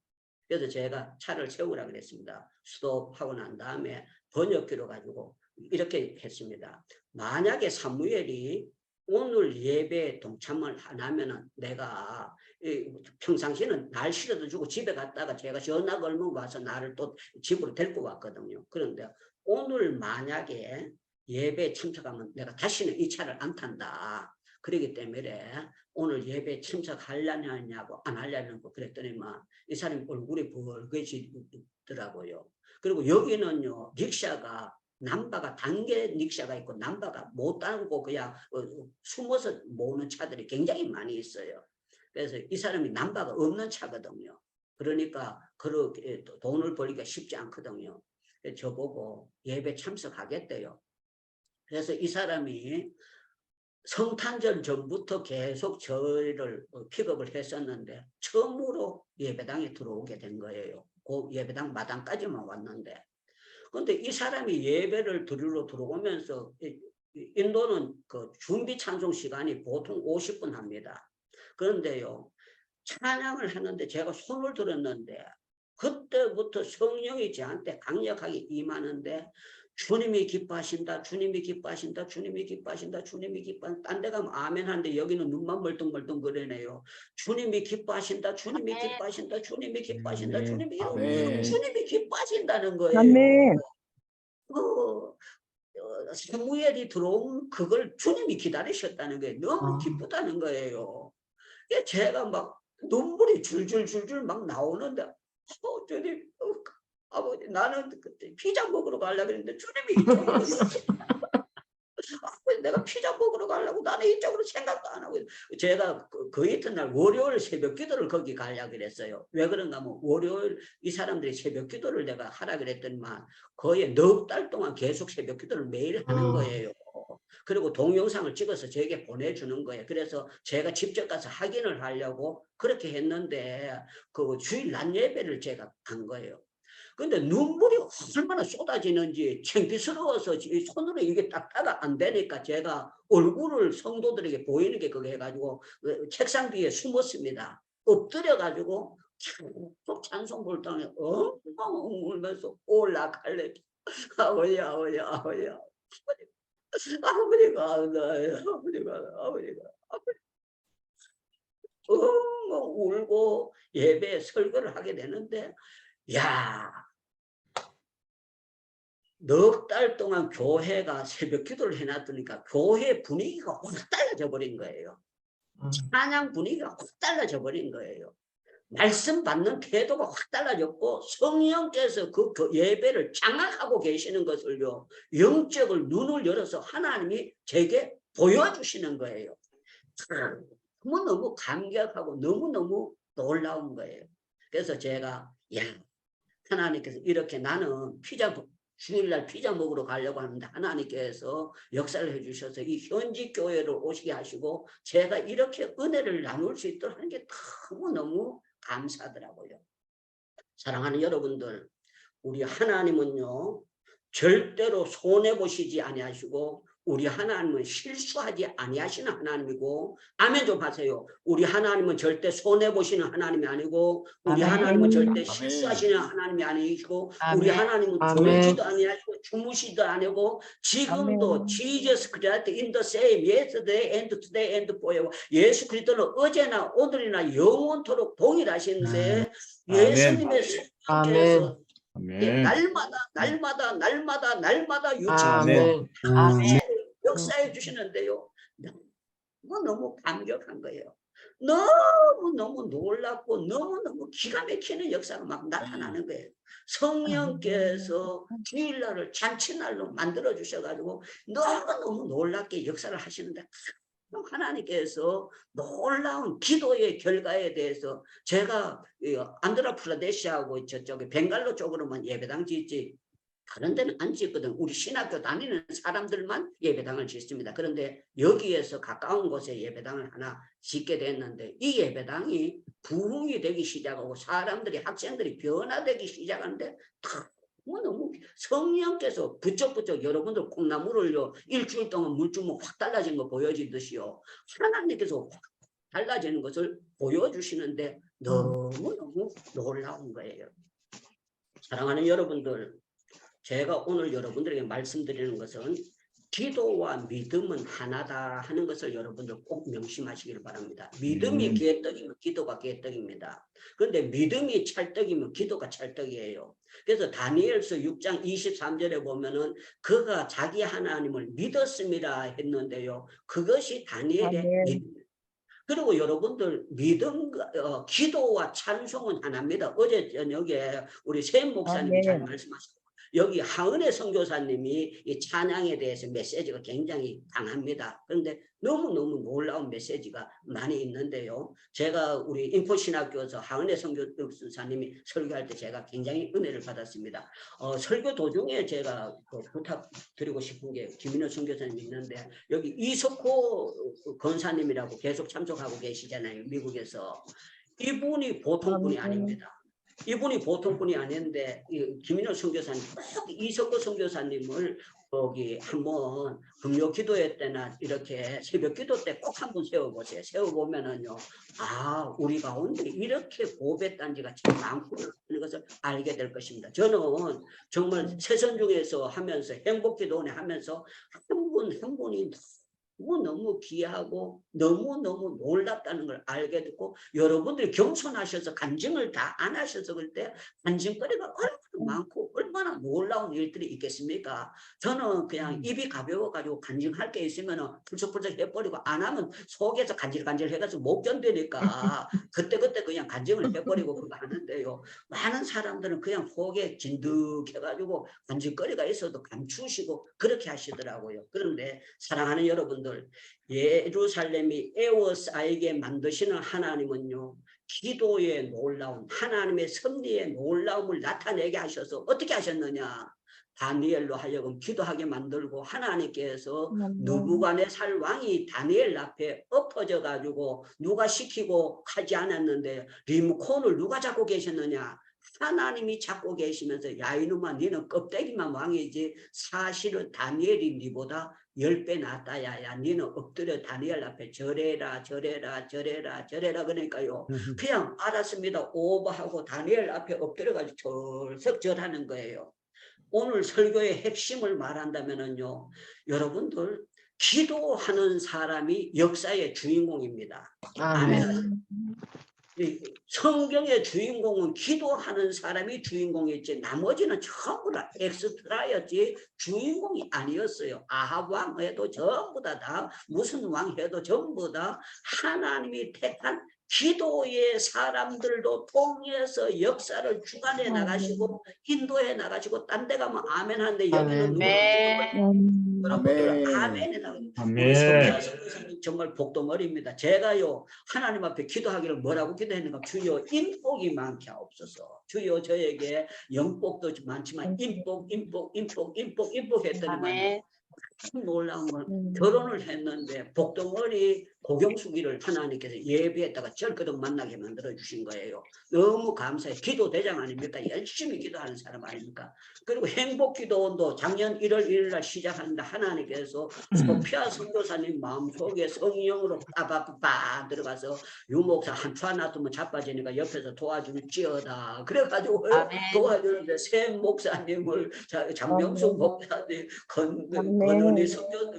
그래서 제가 차를 세우라 그랬습니다. 스톱하고 난 다음에 번역기로 가지고 이렇게 했습니다. 만약에 사무엘이 오늘 예배에 동참을 안 하면은 내가 평상시에는 날 실어도 주고 집에 갔다가 제가 전화 걸면 와서 나를 또 집으로 데리고 왔거든요. 그런데 오늘 만약에 예배에 참석하면 내가 다시는 이 차를 안 탄다. 그렇기 때문에 오늘 예배에 참석하려냐고 안 하려냐고 그랬더니 이 사람이 얼굴이 벌개지더라고요. 그리고 여기는요 릭샤가 남바가 단계 릭샤가 있고 남바가 못 따고 그냥 숨어서 모으는 차들이 굉장히 많이 있어요. 그래서 이 사람이 남바가 없는 차거든요. 그러니까 그렇게 돈을 벌기가 쉽지 않거든요. 저보고 예배 참석하겠대요. 그래서 이 사람이 성탄절 전부터 계속 저희를 픽업을 했었는데 처음으로 예배당에 들어오게 된 거예요. 그 예배당 마당까지만 왔는데, 근데 이 사람이 예배를 드리러 들어오면서 인도는 그 준비 찬송 시간이 보통 50분 합니다. 그런데요, 찬양을 하는데 제가 손을 들었는데 그때부터 성령이 저한테 강력하게 임하는데, 주님이 기뻐하신다, 주님이 기뻐하신다, 주님이 기뻐하신다, 주님이 기뻐하신다. 딴 데 가면 아멘 하는데 여기는 눈만 멀뚱멀뚱 거리네요. 주님이 기뻐하신다, 주님이 기뻐하신다, 주님이 기뻐하신다, 주님이 아멘. 주님이 기뻐하신다는 거예요. 아멘. 사무엘이 들어온 그걸 주님이 기다리셨다는 거예요. 너무 기쁘다는 거예요. 제가 막 눈물이 줄줄줄줄 막 나오는데, 주님, 아버지, 나는 그때 피자 먹으러 가려고 했는데 주님이 이쪽으로 아버지, 내가 피자 먹으러 가려고 나는 이쪽으로 생각도 안 하고, 제가 그 이튿날 월요일 새벽 기도를 거기 가려고 그랬어요. 왜 그런가 하면 월요일 이 사람들이 새벽 기도를 내가 하라 그랬더니만 거의 넉 달 동안 계속 새벽 기도를 매일 하는 거예요. 그리고 동영상을 찍어서 저에게 보내주는 거예요. 그래서 제가 직접 가서 확인을 하려고 그렇게 했는데, 그 주일 낮 예배를 제가 간 거예요. 근데 눈물이 얼마나 쏟아지는지 창피스러워서 손으로 이게 딱다가 안 되니까 제가 얼굴을 성도들에게 보이는 게 그거 해가지고 책상 뒤에 숨었습니다. 엎드려가지고 계속 찬송 불당에 엉엉 울면서 올라갈래. 아버지, 아버지, 아버지, 아버지가 엉엉 울고 예배 설교를 하게 되는데, 야, 넉 달 동안 교회가 새벽 기도를 해놨더니까 교회 분위기가 확 달라져 버린 거예요. 찬양 분위기가 확 달라져 버린 거예요. 말씀 받는 태도가 확 달라졌고, 성령께서 그 예배를 장악하고 계시는 것을요, 영적을 눈을 열어서 하나님이 제게 보여주시는 거예요. 너무너무 감격하고 너무너무 놀라운 거예요. 그래서 제가, 야, 하나님께서 이렇게 나는 주일날 피자 먹으러 가려고 하는데 하나님께서 역사를 해주셔서 이 현지 교회를 오시게 하시고 제가 이렇게 은혜를 나눌 수 있도록 하는 게 너무너무 감사하더라고요. 사랑하는 여러분들, 우리 하나님은요, 절대로 손해보시지 아니하시고 우리 하나님은 실수하지 아니하시는 하나님이고, 아멘 좀 하세요. 우리 하나님은 절대 손해보시는 하나님이 아니고, 우리 아멘. 하나님은 절대 아멘. 실수하시는 하나님이 아니시고, 아멘. 우리 하나님은 아멘. 졸지도 아니하시고 주무시도 아니고, 지금도 아멘. Jesus Christ in the same yesterday and today and forever. 예수 그리스도는 어제나 오늘이나 영원토록 동일하신데, 아멘. 예수님의 성령께서 아멘. 날마다 유치하고 아멘. 아멘. 역사해 주시는데요. 너무 감격한 거예요. 너무너무 놀랍고 너무너무 기가 막히는 역사가 막 나타나는 거예요. 성령께서 주일날을 잔치날로 만들어 주셔가지고 너무너무 놀랍게 역사를 하시는데, 하나님께서 놀라운 기도의 결과에 대해서 제가 안드라프라데시하고 저쪽에 벵갈로 쪽으로만 예배당 짓지 다른 데는 안 짓거든. 우리 신학교 다니는 사람들만 예배당을 짓습니다. 그런데 여기에서 가까운 곳에 예배당을 하나 짓게 됐는데, 이 예배당이 부흥이 되기 시작하고 사람들이, 학생들이 변화되기 시작하는데 너무 성령께서 부쩍부쩍 여러분들 콩나물을요 일주일 동안 물주면 확 달라진 거 보여지듯이요, 하나님께서 확 달라지는 것을 보여주시는데 너무너무 놀라운 거예요. 사랑하는 여러분들, 제가 오늘 여러분들에게 말씀드리는 것은 기도와 믿음은 하나다 하는 것을 여러분들 꼭 명심하시길 바랍니다. 믿음이 개떡이면 기도가 개떡입니다. 그런데 믿음이 찰떡이면 기도가 찰떡이에요. 그래서 다니엘서 6장 23절에 보면은 그가 자기 하나님을 믿었습니다 했는데요, 그것이 다니엘의 믿음. 그리고 여러분들 믿음, 기도와 찬송은 하나입니다. 어제 저녁에 우리 샘 목사님이 잘 말씀하셨고, 여기 하은혜 선교사님이 이 찬양에 대해서 메시지가 굉장히 강합니다. 그런데 너무너무 놀라운 메시지가 많이 있는데요, 제가 우리 인포신학교에서 하은혜 선교사님이 설교할 때 제가 굉장히 은혜를 받았습니다. 설교 도중에 제가 부탁드리고 싶은 게, 김인호 선교사님이 있는데 여기 이석호 권사님이라고 계속 참석하고 계시잖아요, 미국에서. 이분이 보통 분이 아닙니다. 이분이 보통 분이 아닌데 김인호 선교사님, 이석구 선교사님을 거기 한번 금요 기도회 때나 이렇게 새벽 기도 때 꼭 한번 세워보세요. 세워보면은요, 아, 우리 가운데 이렇게 고백단지가 참 많구나 하는 것을 알게 될 것입니다. 저는 정말 세선 중에서 하면서 행복기도원에 하면서 한 분 한 분이 너무 귀하고 너무너무 놀랍다는 걸 알게 됐고, 여러분들이 겸손하셔서 간증을 다 안 하셔서 그럴 때 간증거리가 얼마나 많고 얼마나 놀라운 일들이 있겠습니까? 저는 그냥 입이 가벼워가지고 간증할 게 있으면 풀쩍풀쩍 해버리고, 안 하면 속에서 간질간질 해가지고 못 견디니까 그때그때 그냥 간증을 해버리고 그거 하는데요, 많은 사람들은 그냥 속에 진득해가지고 간증거리가 있어도 감추시고 그렇게 하시더라고요. 그런데 사랑하는 여러분들, 예루살렘이 에워싸이게 만드시는 하나님은요, 기도의 놀라운, 하나님의 섭리의 놀라움을 나타내게 하셔서 어떻게 하셨느냐, 다니엘로 하여금 기도하게 만들고, 하나님께서 느부갓네살 왕이 다니엘 앞에 엎어져 가지고 누가 시키고 하지 않았는데 리모컨을 누가 잡고 계셨느냐, 하나님이 잡고 계시면서, 야 이놈아 너는 껍데기만 왕이지 사실은 다니엘이 니보다 10배 낫다. 야야 너는 엎드려 다니엘 앞에 절해라 절해라 절해라 절해라. 그러니까요, 그냥 알았습니다 오버하고 다니엘 앞에 엎드려가지고 절석 절하는 거예요. 오늘 설교의 핵심을 말한다면요, 여러분들, 기도하는 사람이 역사의 주인공입니다. 아멘. 성경의 주인공은 기도하는 사람이 주인공이었지, 나머지는 전부 다 엑스트라였지 주인공이 아니었어요. 아합 왕 해도 전부 다 무슨 왕 해도 전부 다 하나님이 택한 기도의 사람들도 통해서 역사를 주관해 나가시고 인도해 나가시고, 딴 데 가면 아멘 하는데 여기는 여러분들 아멘에 나갑니다. 우리 성기아 선교사님 정말 복덩어리입니다. 제가요 하나님 앞에 기도하기를 뭐라고 기도했는가, 주여 인복이 많게 하옵소서. 주여 저에게 영복도 많지만 인복 했더니만요, 놀라운 건 결혼을 했는데 복덩어리 고경수기를 하나님께서 예비했다가 절거덕 만나게 만들어 주신 거예요. 너무 감사해. 기도 대장 아닙니까? 열심히 기도하는 사람 아닙니까? 그리고 행복기도원도 작년 1월 1일 날 시작하는데 하나님께서 소피아 선교사님 마음속에 성령으로 빠바빠 들어가서 유목사 한초 하나 놔두면 자빠지니까 옆에서 도와줄지어다 그래가지고 도와주는데 새 목사님을 장명숙 목사님 건은희 선교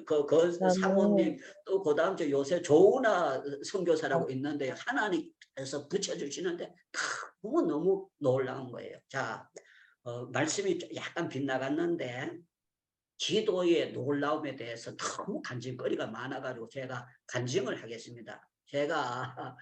사모님, 또 그 다음 주 요새 조은아 선교사라고 있는데 하나님께서 붙여주시는데 너무 놀라운 거예요. 자, 말씀이 약간 빗나갔는데 기도의 놀라움에 대해서 너무 간증거리가 많아가지고 제가 간증을 하겠습니다. 제가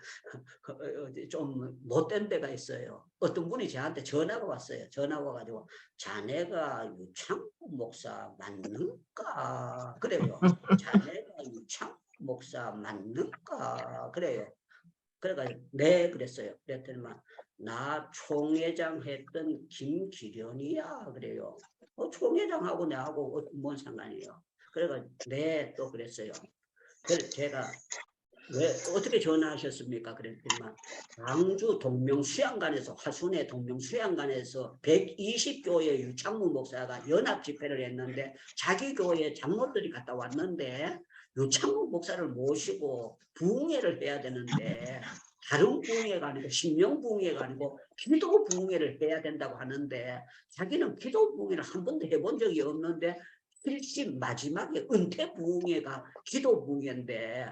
좀 못된 데가 있어요. 어떤 분이 저한테 전화가 왔어요. 전화가 와가지고 자네가 유창구 목사 맞는가? 그래요. 자네가 유창구 목사 맞는가? 그래요. 그래가지고 네 그랬어요. 그랬더니만 나 총회장 했던 김기련이야. 그래요. 총회장하고 나하고 뭔 상관이에요. 그래가지고 네 또 그랬어요. 그래서 제가 왜 어떻게 전화하셨습니까? 그랬더니만 광주 동명수양관에서, 화순의 동명수양관에서 120교회 유창무 목사가 연합 집회를 했는데 자기 교회 장로들이 갔다 왔는데 유창무 목사를 모시고 부흥회를 해야 되는데 다른 부흥회가 아니고 심령 부흥회가 아니고 기도 부흥회를 해야 된다고 하는데 자기는 기도 부흥회를 한 번도 해본 적이 없는데 일심 마지막에 은퇴 부흥회가 기도 부흥회인데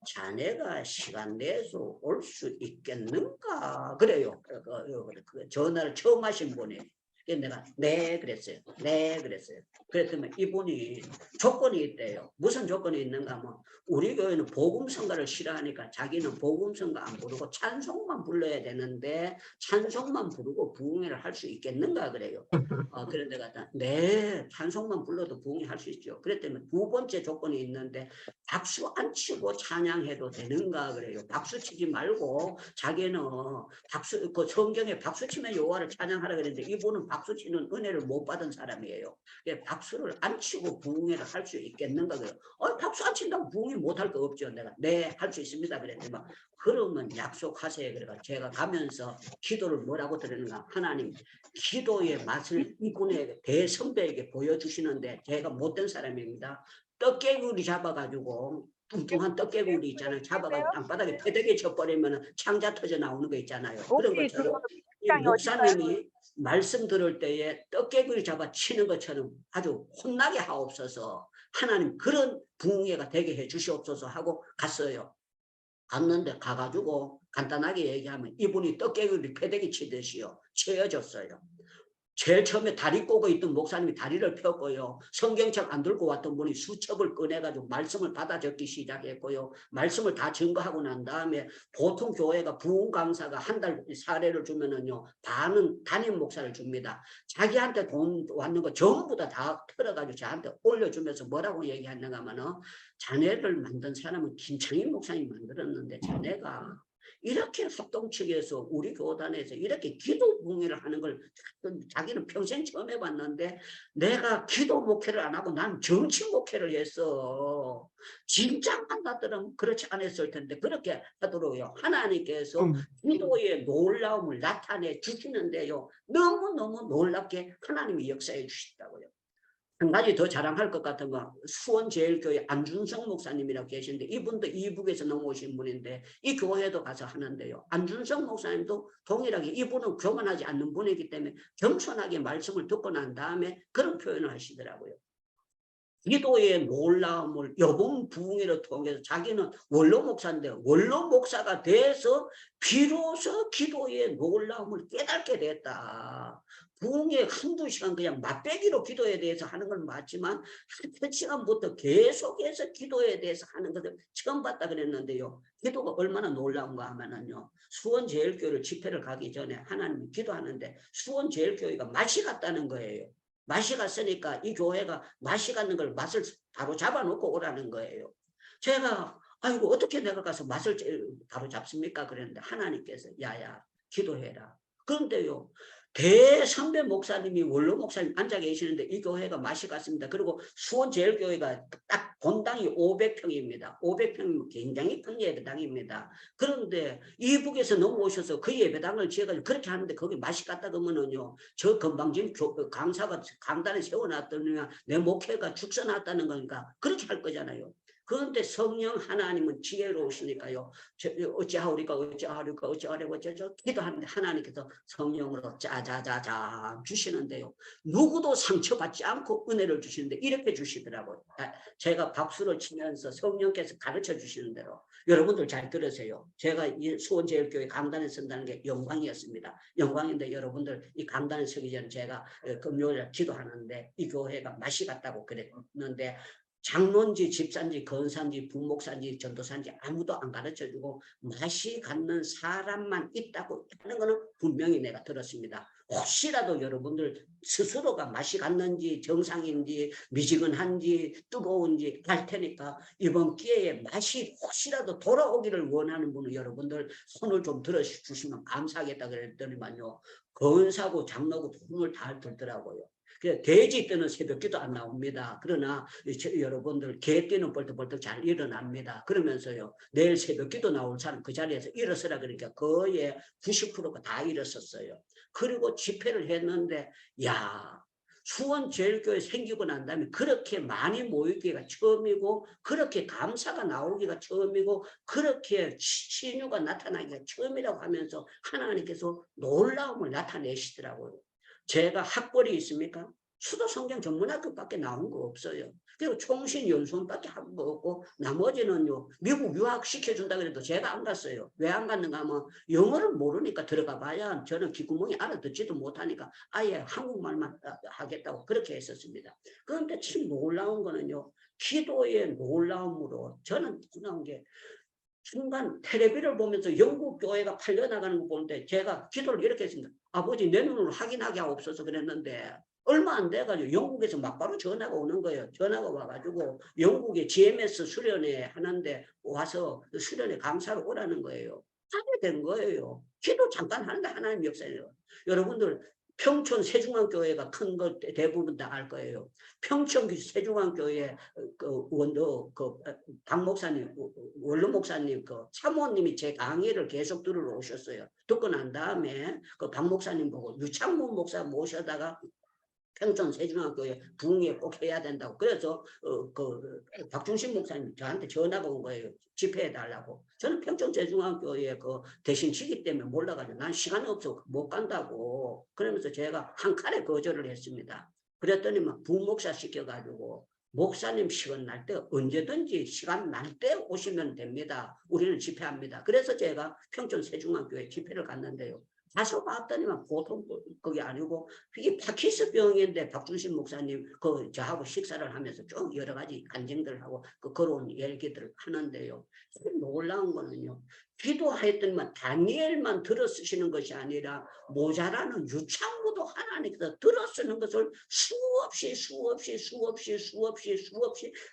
자네가 시간 내서 올 수 있겠는가? 그래요. 전화를 처음 하신 분이. 내가 네 그랬어요. 네 그랬어요. 그랬더니 이분이 조건이 있대요. 무슨 조건이 있는가 하면 우리 교회는 복음성가를 싫어하니까 자기는 복음성가 안 부르고 찬송만 불러야 되는데 찬송만 부르고 부흥회를 할 수 있겠는가 그래요. 그런데 내가 네 찬송만 불러도 부흥회 할 수 있죠. 그랬더니 두 번째 조건이 있는데 박수 안 치고 찬양해도 되는가 그래요. 박수 치지 말고 자기는 박수 그 성경에 박수 치면 여호와를 찬양하라 그랬는데 이분은 박수 치는 은혜를 못 받은 사람이에요. 박수를 안 치고 부흥회를 할 수 있겠는가 그래요. 박수 안 친다고 부흥회 못 할 거 없죠. 내가 네 할 수 있습니다 그랬더니 그러면 약속하세요. 그래가 제가 가면서 기도를 뭐라고 드리는가. 하나님 기도의 맛을 이분의 대선배에게 보여주시는데 제가 못된 사람입니다. 떡개구리 잡아가지고 뚱뚱한 떡개구리 있잖아요. 잡아가지고 땅바닥에 패대기 쳐버리면 창자 터져 나오는 거 있잖아요. 그런 것처럼 이 목사님이 말씀 들을 때에 떡개구리 잡아 치는 것처럼 아주 혼나게 하옵소서. 하나님 그런 부흥회가 되게 해 주시옵소서 하고 갔어요. 갔는데 가가지고 간단하게 얘기하면 이분이 떡개구리 패대기 치듯이요. 채워졌어요. 제일 처음에 다리 꼬고 있던 목사님이 다리를 폈고요. 성경책 안 들고 왔던 분이 수첩을 꺼내가지고 말씀을 받아 적기 시작했고요. 말씀을 다 증거하고 난 다음에 보통 교회가 부흥 강사가 한 달 사례를 주면은요. 반은 담임 목사를 줍니다. 자기한테 돈 왔는 거 전부 다 털어가지고 저한테 올려주면서 뭐라고 얘기했는가 하면은 자네를 만든 사람은 김창인 목사님이 만들었는데 자네가 이렇게 합동 측에서 우리 교단에서 이렇게 기도 부흥회를 하는 걸 자기는 평생 처음 해봤는데 내가 기도 목회를 안 하고 난 정치 목회를 했어. 진짜 만났더라면 그렇지 않았을 텐데 그렇게 하도록요. 하나님께서 기도의 놀라움을 나타내 주시는데요. 너무너무 놀랍게 하나님이 역사해 주시더라고요. 한 가지 더 자랑할 것 같으면 수원제일교회 안준성 목사님이라고 계시는데 이분도 이북에서 넘어오신 분인데 이 교회도 가서 하는데요. 안준성 목사님도 동일하게 이분은 교만하지 않는 분이기 때문에 겸손하게 말씀을 듣고 난 다음에 그런 표현을 하시더라고요. 기도의 놀라움을 여봉 부흥회를 통해서 자기는 원로 목사인데 원로 목사가 돼서 비로소 기도의 놀라움을 깨닫게 됐다. 부흥회 한두 시간 그냥 맛배기로 기도에 대해서 하는 건 맞지만 한 시간부터 계속해서 기도에 대해서 하는 것을 처음 봤다 그랬는데요. 기도가 얼마나 놀라운가 하면은요. 수원제일교회를 집회를 가기 전에 하나님이 기도하는데 수원제일교회가 맛이 갔다는 거예요. 맛이 갔으니까 이 교회가 맛이 갔는 걸 맛을 바로 잡아놓고 오라는 거예요. 제가 아이고 어떻게 내가 가서 맛을 바로 잡습니까? 그랬는데 하나님께서 야야 기도해라. 그런데요. 대선배 목사님이 원로 목사님 앉아 계시는데 이 교회가 맛이 갔습니다. 그리고 수원제일교회가 딱 본당이 500평입니다. 500평이면 굉장히 큰 예배당입니다. 그런데 이북에서 넘어오셔서 그 예배당을 지어가지고 그렇게 하는데 거기 맛이 갔다 그러면은요. 저 건방진 강사가 강단에 세워놨더니 내 목회가 죽서났다는 거니까 그렇게 할 거잖아요. 그런데 성령 하나님은 지혜로우시니까요. 어찌하리까 기도하는데 하나님께서 성령으로 짜자자자 주시는데요. 누구도 상처받지 않고 은혜를 주시는데 이렇게 주시더라고요. 제가 박수를 치면서 성령께서 가르쳐 주시는 대로 여러분들 잘 들으세요. 제가 이 수원제일교회 강단에 선다는 게 영광이었습니다. 영광인데 여러분들 이 강단에 서기 전에 제가 금요일에 기도하는데 이 교회가 맛이 갔다고 그랬는데 장로인지 집사인지 건사인지 부목사인지 전도사인지 아무도 안 가르쳐주고 맛이 갖는 사람만 있다고 하는 것은 분명히 내가 들었습니다. 혹시라도 여러분들 스스로가 맛이 갔는지 정상인지 미지근한지 뜨거운지 할 테니까 이번 기회에 맛이 혹시라도 돌아오기를 원하는 분은 여러분들 손을 좀 들어주시면 감사하겠다 그랬더니만요. 건사고 장로고 손을 다 들더라고요. 돼지 때는 새벽기도 안 나옵니다. 그러나 여러분들 개 때는 벌떡벌떡 잘 일어납니다. 그러면서요 내일 새벽기도 나올 사람 그 자리에서 일어서라 그러니까 거의 90%가 다 일어섰어요. 그리고 집회를 했는데 야 수원제일교회 생기고 난 다음에 그렇게 많이 모이기가 처음이고 그렇게 감사가 나오기가 처음이고 그렇게 신유가 나타나기가 처음이라고 하면서 하나님께서 놀라움을 나타내시더라고요. 제가 학벌이 있습니까? 수도성경 전문학교밖에 나온 거 없어요. 그리고 총신연수원밖에 한 거 없고 나머지는요 미국 유학 시켜준다 그래도 제가 안 갔어요. 왜 안 갔는가 하면 영어를 모르니까 들어가 봐야 저는 귓구멍이 알아듣지도 못하니까 아예 한국말만 하겠다고 그렇게 했었습니다. 그런데 참 놀라운 거는요 기도의 놀라움으로 저는 놀라운 게 순간 텔레비를 보면서 영국 교회가 팔려나가는 거 보는데 제가 기도를 이렇게 했습니다. 아버지 내 눈으로 확인하게 하옵소서 그랬는데 얼마 안 돼가지고 영국에서 막바로 전화가 오는 거예요. 전화가 와가지고 영국의 GMS 수련회 하는데 와서 수련회 강사로 오라는 거예요. 하게 된 거예요. 기도 잠깐 하는데 하나님 역사예요. 여러분들 평촌 세중앙교회가 큰 거 대부분 다 알 거예요. 평촌 세중앙교회 그 원로 박 목사님, 원로 목사님 그 사모님이 제 강의를 계속 들으러 오셨어요. 듣고 난 다음에 그 박 목사님 보고 유창문 목사 모셔다가 평촌 세중앙교회 부흥회 꼭 해야 된다고. 그래서 그 박중신 목사님 저한테 전화가 온 거예요. 집회해 달라고. 저는 평촌 세중앙교회 그 대신 지기 때문에 몰라가지고 난 시간이 없어 못 간다고. 그러면서 제가 한 칼에 거절을 했습니다. 그랬더니 막 부목사 시켜가지고 목사님 시간 날 때 언제든지 시간 날 때 오시면 됩니다. 우리는 집회합니다. 그래서 제가 평촌 세중앙교회 집회를 갔는데요. 가서 봤더니만 보통 그게 아니고 이게 파키스병인데 박준신 목사님 저하고 식사를 하면서 좀 여러 가지 간증들하고 그런 얘기들을 하는데요. 놀라운 거는요. 기도했더니만 다니엘만 들어 쓰시는 것이 아니라 모자라는 유창무도 하나님께서 들어 쓰는 것을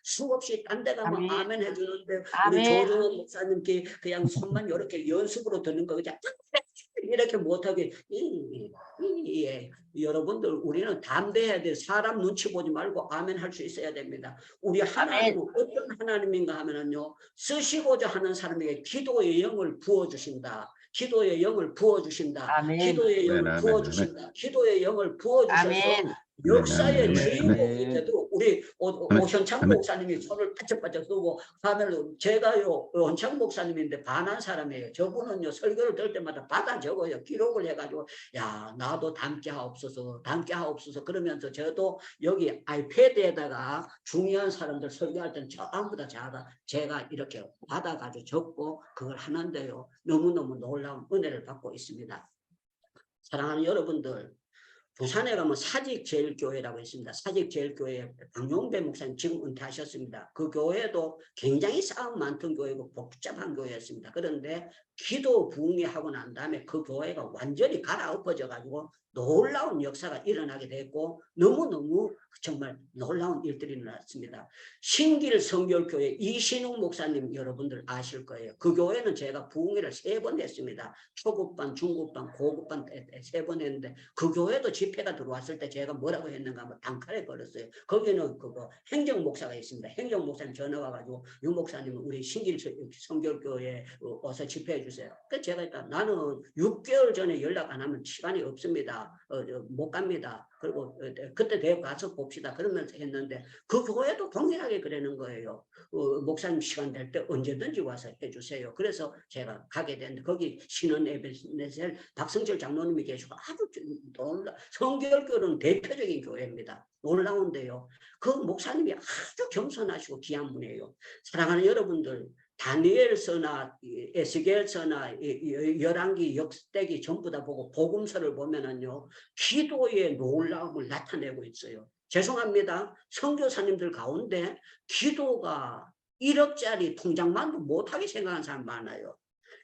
수없이 딴 데 가면 아멘 해주는데 우리 조정원 목사님께 그냥 손만 이렇게 연습으로 드는 거 그냥 이렇게 못하게 여러분들 우리는 담대해야 돼. 사람 눈치 보지 말고 아멘 할 수 있어야 됩니다. 우리 하나님은 어떤 하나님인가 하면은요 쓰시고자 하는 사람에게 기도의 영을 부어주신다. 기도의 영을 부어주신다. 기도의 영을 부어주신다. 기도의 영을 부어주셔서 역사의 주인공이 되도록 우리 오현창 목사님이 손을 바짝바짝 쓰고 하면 제가요 원창 목사님인데 반한 사람이에요. 저분은요 설교를 들 때마다 받아 적어요. 기록을 해가지고 야 나도 담게 하옵소서 그러면서 저도 여기 아이패드에다가 중요한 사람들 설교할 때는 전부 다 제가 이렇게 받아가지고 적고 그걸 하는데요. 너무너무 놀라운 은혜를 받고 있습니다. 사랑하는 여러분들, 부산에 가면 사직제일교회라고 있습니다. 사직제일교회 박용배 목사님 지금 은퇴하셨습니다. 그 교회도 굉장히 싸움 많던 교회고 복잡한 교회였습니다. 그런데 기도 부흥회 하고 난 다음에 그 교회가 완전히 갈아엎어져 가지고 놀라운 역사가 일어나게 됐고 너무너무 정말 놀라운 일들이 일어났습니다. 신길 성결교회 이신웅 목사님 여러분들 아실 거예요. 그 교회는 제가 부흥회를 3번 했습니다. 초급반, 중급반, 고급반 3번 했는데 그 교회도 집회가 들어왔을 때 제가 뭐라고 했는가 하면 단칼에 걸었어요. 거기는 그거 행정 목사가 있습니다. 행정 목사님 전화 와가지고 유 목사님은 우리 신길 성결교회 어서 집회해 주세요. 그래서 제가 일단 나는 6개월 전에 연락 안 하면 시간이 없습니다. 못 갑니다. 그리고 그때 대학 가서 봅시다. 그러면서 했는데 그 교회도 동일하게 그러는 거예요. 목사님 시간 될 때 언제든지 와서 해주세요. 그래서 제가 가게 됐는데 거기 신원 에베네셀 박성철 장로님이 계시고 아주 성결교회는 대표적인 교회입니다. 놀라운데요. 그 목사님이 아주 겸손하시고 귀한 분이에요. 사랑하는 여러분들, 다니엘서나 에스겔서나 열왕기 역대기 전부 다 보고 복음서를 보면은요 기도의 놀라움을 나타내고 있어요. 죄송합니다. 선교사님들 가운데 기도가 1억짜리 통장만도 못하게 생각하는 사람 많아요.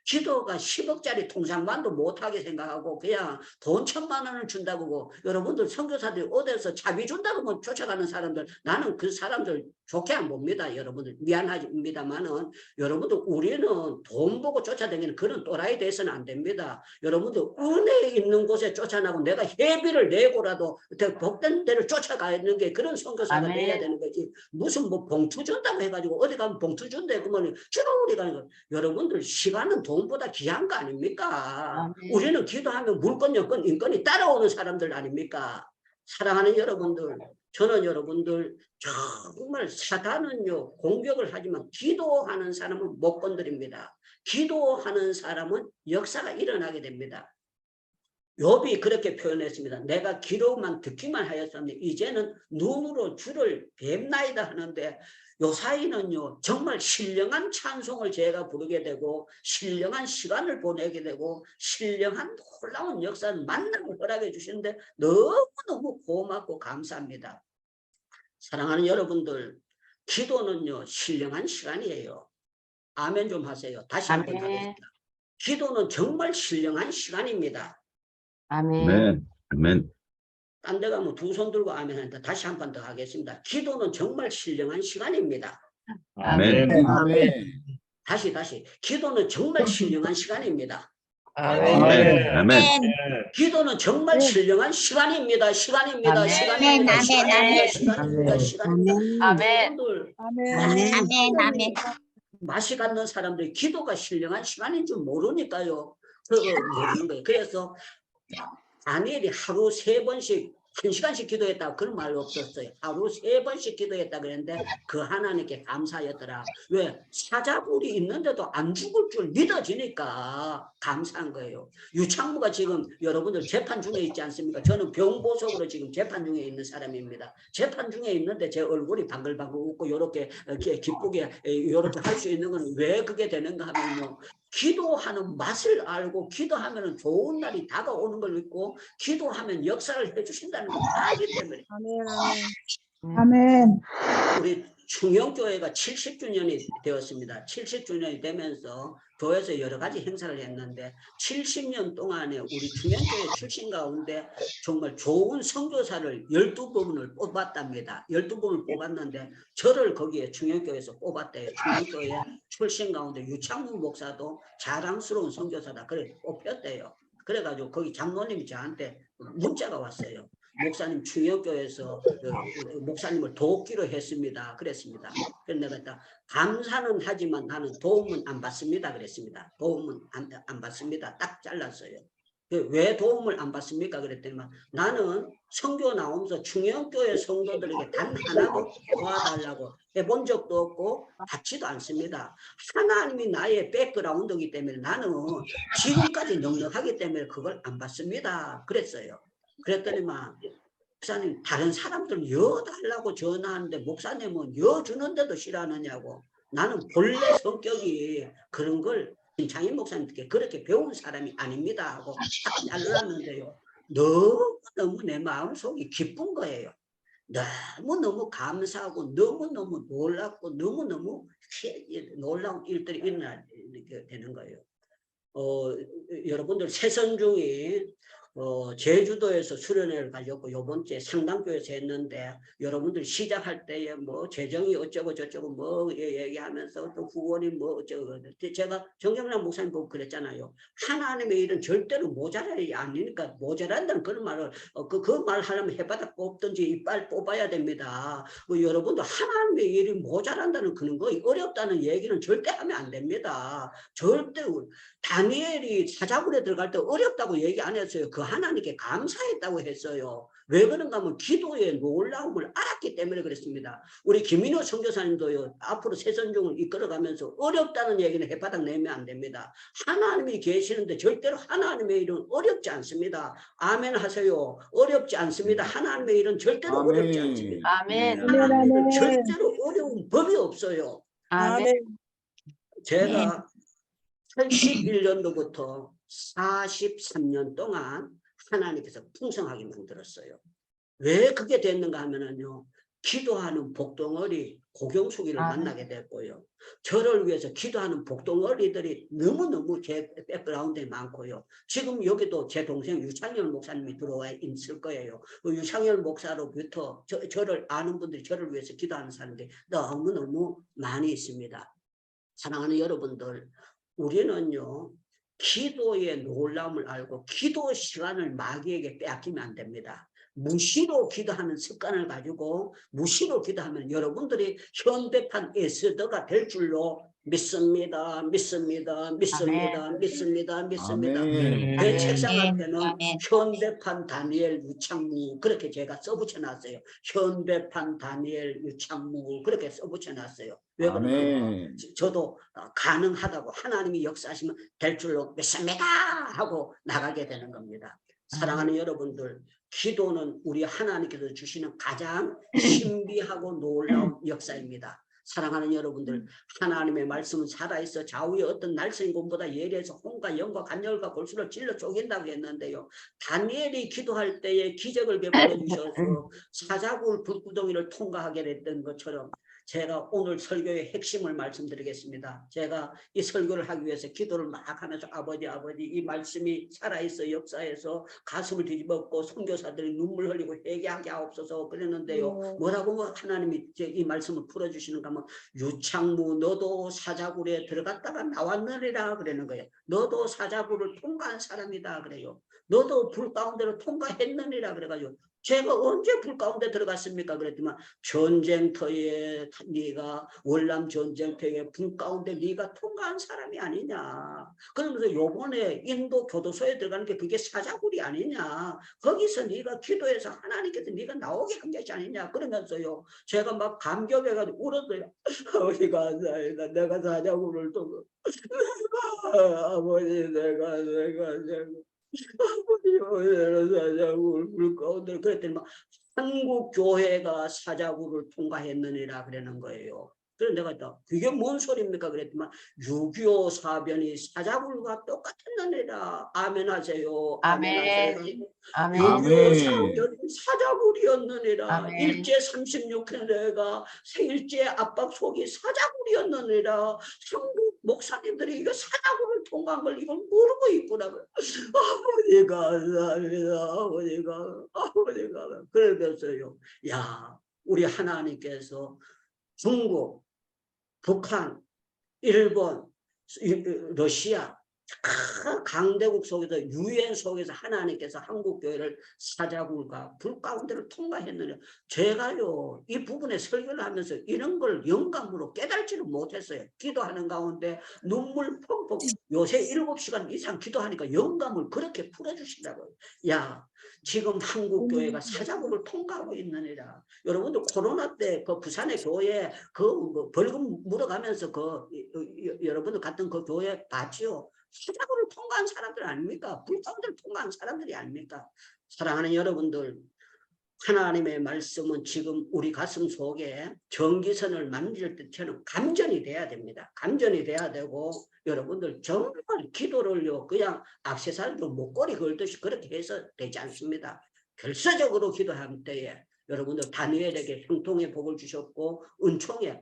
기도가 10억짜리 통장만도 못하게 생각하고 그냥 돈 1000만 원을 준다고 여러분들 선교사들이 어디서 자비 준다고 뭐 쫓아가는 사람들 나는 그 사람들 좋게 안 봅니다. 여러분들 미안합니다만은 여러분들 우리는 돈 보고 쫓아다니는 그런 또라이 돼서는 안 됩니다. 여러분들 은혜 있는 곳에 쫓아나고 내가 회비를 내고라도 복된 데를 쫓아가는 게 그런 선교사가 돼야 되는 거지. 무슨 뭐 봉투 준다고 해가지고 어디 가면 봉투 준대 그러면 주로 우리가 여러분들 시간은 돈보다 귀한 거 아닙니까? 우리는 기도하면 물건, 여건, 인건이 따라오는 사람들 아닙니까? 사랑하는 여러분들, 저는 여러분들 정말 사단은요 공격을 하지만 기도하는 사람은 못 건드립니다. 기도하는 사람은 역사가 일어나게 됩니다. 욥이 그렇게 표현했습니다. 내가 기록만 듣기만 하였으면 이제는 눈으로 주를 뵙나이다 하는데 요 사이는요 정말 신령한 찬송을 제가 부르게 되고 신령한 시간을 보내게 되고 신령한 놀라운 역사를 만남을 허락해 주시는데 너무너무 고맙고 감사합니다. 사랑하는 여러분들, 기도는요 신령한 시간이에요. 아멘 좀 하세요. 다시 한번 하겠습니다. 기도는 정말 신령한 시간입니다. 아멘. 아멘. 딴 데 가면 두 손 들고 아멘 하는데 다시 한 번 더 하겠습니다. 기도는 정말 신령한 시간입니다. 아멘. 아멘. 다시 기도는 정말 신령한 시간입니다. 아멘. 아멘. 기도는 정말 신령한 시간입니다. 시간입니다. 아멘. 시간입니다. 아멘. 시간입니다. 아멘. 시간입니다. 아멘. 시간입니다. 아멘. 여러분들 아멘. 맛이 갖는 사람들이 기도가 신령한 시간인 줄 모르니까요. 그거 모르는 거예요. 그래서 다니엘이 하루 3번씩 1시간씩 기도했다 그런 말 없었어요. 하루 3번씩 기도했다 그랬는데 그 하나님께 감사였더라. 왜? 사자굴이 있는데도 안 죽을 줄 믿어지니까 감사한 거예요. 유창무가 지금 여러분들 재판 중에 있지 않습니까? 저는 병보석으로 지금 재판 중에 있는 사람입니다. 재판 중에 있는데 제 얼굴이 방글방글 웃고 이렇게 기쁘게 이렇게 할 수 있는 건 왜 그게 되는가 하면요. 기도하는 맛을 알고 기도하면 좋은 날이 다가오는 걸 믿고 기도하면 역사를 해주신다는 걸 알기 때문에 아멘. 우리 충영교회가 70주년이 되었습니다. 70주년이 되면서 교회에서 여러 가지 행사를 했는데 70년 동안에 우리 충영교회 출신 가운데 정말 좋은 선교사를 12분을 뽑았답니다. 12분을 뽑았는데 저를 거기에 충영교회에서 뽑았대요. 충영교회 출신 가운데 유창무 목사도 자랑스러운 선교사다. 그래 뽑혔대요. 그래가지고 거기 장로님이 저한테 문자가 왔어요. 목사님 충영교회에서 목사님을 돕기로 했습니다. 그랬습니다. 그래서 내가 딱 감사는 하지만 나는 도움은 안 받습니다. 그랬습니다. 도움은 안 받습니다. 딱 잘랐어요. 왜 도움을 안 받습니까? 그랬더니 나는 선교 나오면서 충영교회 성도들에게 단 하나도 도와달라고 해본 적도 없고 받지도 않습니다. 하나님이 나의 백그라운드이기 때문에 나는 지금까지 넉넉하기 때문에 그걸 안 받습니다. 그랬어요. 그랬더니 목사님 다른 사람들 여 달라고 전화하는데 목사님은 여 주는데도 싫어하느냐고. 나는 본래 성격이 그런 걸 김창인 목사님께 그렇게 배운 사람이 아닙니다 하고 딱 잘랐는데요. 너무너무 내 마음속이 기쁜 거예요. 너무너무 감사하고 너무너무 놀랍고 너무너무 놀라운 일들이 일어나게 되는 거예요. 여러분들 새선중이 제주도에서 수련회를 가졌고 요번 주에 상당교에서 했는데 여러분들 시작할 때에 뭐 재정이 어쩌고 저쩌고 뭐 얘기하면서 또 후원이 뭐 어쩌고 제가 정경남 목사님 보고 그랬잖아요. 하나님의 일은 절대로 모자랄이 아니니까 모자란다는 그런 말을 그 말 하려면 해바닥 뽑든지 이빨 뽑아야 됩니다. 여러분도 하나님의 일이 모자란다는 그런 거 어렵다는 얘기는 절대 하면 안 됩니다. 절대. 다니엘이 사자굴에 들어갈 때 어렵다고 얘기 안 했어요. 그 하나님께 감사했다고 했어요. 왜 그런가 하면 기도의 놀라움을 알았기 때문에 그랬습니다. 우리 김민호 선교사님도요. 앞으로 새선종을 이끌어가면서 어렵다는 얘기는 해바닥 내면 안 됩니다. 하나님이 계시는데 절대로 하나님의 일은 어렵지 않습니다. 아멘 하세요. 어렵지 않습니다. 하나님의 일은 절대로 어렵지 않습니다. 아멘. 하나님은 절대로 어려운 법이 없어요. 아멘. 제가 81년도부터 43년 동안 하나님께서 풍성하게 만들었어요. 왜 그게 됐는가 하면은요. 기도하는 복덩어리 고경숙이를 만나게 됐고요. 저를 위해서 기도하는 복덩어리들이 너무너무 제 백그라운드에 많고요. 지금 여기도 제 동생 유창열 목사님이 들어와 있을 거예요. 유창열 목사로부터 저를 아는 분들이 저를 위해서 기도하는 사람들이 너무너무 많이 있습니다. 사랑하는 여러분들, 우리는요. 기도의 놀라움을 알고 기도 시간을 마귀에게 빼앗기면 안 됩니다. 무시로 기도하는 습관을 가지고 무시로 기도하면 여러분들이 현대판 에스더가 될 줄로 믿습니다. 믿습니다. 믿습니다. 아멘. 믿습니다. 믿습니다. 아멘. 내 책상 앞에는 아멘. 현대판 다니엘 유창무 그렇게 제가 써붙여놨어요. 현대판 다니엘 유창무 그렇게 써붙여놨어요. 왜 그러냐면 저도 가능하다고 하나님이 역사하시면 될 줄로 믿습니다 하고 나가게 되는 겁니다. 사랑하는 여러분들, 기도는 우리 하나님께서 주시는 가장 신비하고 놀라운 역사입니다. 사랑하는 여러분들, 하나님의 말씀은 살아있어 좌우의 어떤 날쌘 곰보다 예리해서 혼과 영과 간열과 골수를 찔러 쪼갠다고 했는데요. 다니엘이 기도할 때에 기적을 베풀어 주셔서 사자굴 불구덩이를 통과하게 됐던 것처럼 제가 오늘 설교의 핵심을 말씀드리겠습니다. 제가 이 설교를 하기 위해서 기도를 막 하면서 아버지 이 말씀이 살아있어 역사에서 가슴을 뒤집었고 선교사들이 눈물 흘리고 회개하게 하옵소서 그랬는데요. 뭐라고 하나님이 이 말씀을 풀어주시는가 하면 유창무 너도 사자굴에 들어갔다가 나왔느니라 그러는 거예요. 너도 사자굴을 통과한 사람이다 그래요. 너도 불 가운데로 통과했느니라 그래가지고 제가 언제 불 가운데 들어갔습니까? 그랬더니 전쟁터에 네가 월남 전쟁터에 불 가운데 네가 통과한 사람이 아니냐. 그러면서 요번에 인도 교도소에 들어가는 게 그게 사자굴이 아니냐. 거기서 네가 기도해서 하나님께서 네가 나오게 한 것이 아니냐. 그러면서요. 제가 막 감격해가지고 울었어요. 아버지가 감사합니다. 내가 사자굴을 통과. 아버지 내가 아버지 사자굴 불 가운데 그랬더니 막 한국 교회가 사자굴을 통과했느니라 그러는 거예요. 그래서 내가 또 그게 뭔 소리입니까? 그랬더니 6.25 사변이 사자굴과 똑같았느니라. 아멘 하세요. 아멘 하세요. 아멘. 6.25 사변이 사자굴이었느니라. 아멘. 일제 36회가 일제 압박 속이 사자굴이었느니라. 한국 목사님들이 이거 사자굴을 통과한 걸 이걸 모르고 있구나. 아버지가 감사합니다. 아버지가 그러면서요. 야, 우리 하나님께서 중국, 북한, 일본, 러시아 강대국 속에서 유엔 속에서 하나님께서 한국 교회를 사자굴과 불 가운데를 통과했느냐. 제가요 이 부분에 설교를 하면서 이런 걸 영감으로 깨달지를 못했어요. 기도하는 가운데 눈물 펑펑 요새 7시간 이상 기도하니까 영감을 그렇게 풀어주시더라고요. 야, 지금 한국 교회가 사자굴을 통과하고 있느니라. 여러분들 코로나 때 그 부산의 교회 그 벌금 물어가면서 여러분들 갔던 그 교회 봤지요? 사자굴을 통과한 사람들 아닙니까? 불 가운데를 통과한 사람들이 아닙니까? 사랑하는 여러분들, 하나님의 말씀은 지금 우리 가슴 속에 전기선을 만질 때처럼 감전이 돼야 됩니다. 감전이 돼야 되고 여러분들 정말 기도를요 그냥 액세서리로 목걸이 걸듯이 그렇게 해서 되지 않습니다. 결사적으로 기도할 때에 여러분들 다니엘에게 형통의 복을 주셨고 은총에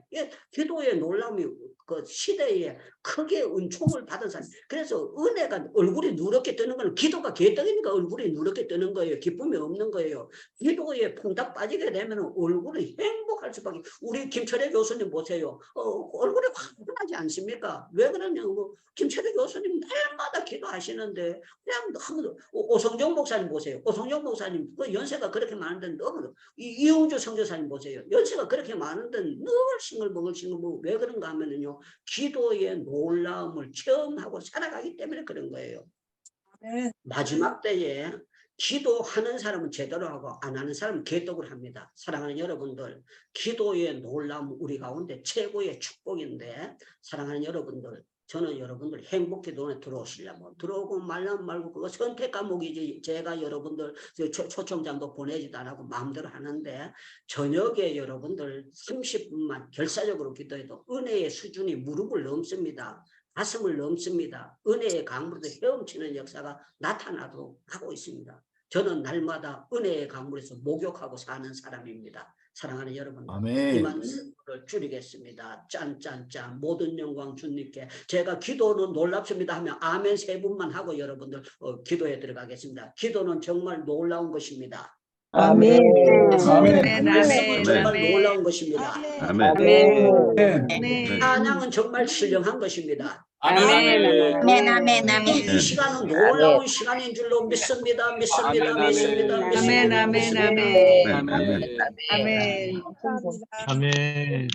기도의 놀라움이 그 시대에 크게 은총을 받은 사람. 그래서 은혜가 얼굴이 누렇게 뜨는 건 기도가 개떡이니까 얼굴이 누렇게 뜨는 거예요. 기쁨이 없는 거예요. 기도에 퐁당 빠지게 되면 얼굴이 행복할 수밖에. 우리 김철애 교수님 보세요. 얼굴이 환하지 않습니까? 왜 그러냐고. 김철애 교수님 날마다 기도하시는데 그냥 너무 오성정 목사님 보세요. 오성정 목사님 그 연세가 그렇게 많은데 너무 이용주 선교사님 보세요. 연세가 그렇게 많은데 늘 싱글벙글 왜 그런가 하면은요. 기도의 놀라움을 체험하고 살아가기 때문에 그런 거예요. 마지막 때에 기도하는 사람은 제대로 하고 안 하는 사람은 개떡을 합니다. 사랑하는 여러분들, 기도의 놀라움 우리 가운데 최고의 축복인데 사랑하는 여러분들, 저는 여러분들 행복히 눈에 들어오시려면 들어오고 말라면 말고 그거 선택 과목이지. 제가 여러분들 초청장도 보내지도 안 하고 마음대로 하는데 저녁에 여러분들 30분만 결사적으로 기도해도 은혜의 수준이 무릎을 넘습니다. 가슴을 넘습니다. 은혜의 강물에서 헤엄치는 역사가 나타나도록 하고 있습니다. 저는 날마다 은혜의 강물에서 목욕하고 사는 사람입니다. 사랑하는 여러분, 이만 설교를 줄이겠습니다. 짠짠짠 모든 영광 주님께. 제가 기도는 놀랍습니다 하면 아멘 3분만 하고 여러분들 기도에 들어가겠습니다. 기도는 정말 놀라운 것입니다. 아멘. 말씀은 정말 놀라운 것입니다. 찬양은 정말 신령한 것입니다. 아멘. 이 시간은 놀라운 시간인 줄로 믿습니다. 아멘.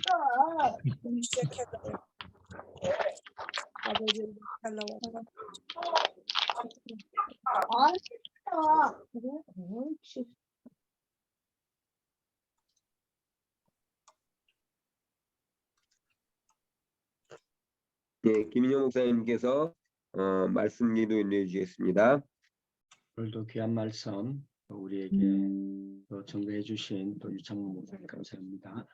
네, 김인영 목사님께서 말씀 기도 인도해 주시겠습니다. 오늘도 귀한 말씀 우리에게 또 전가해 주신 또 유창문 목사님 감사합니다.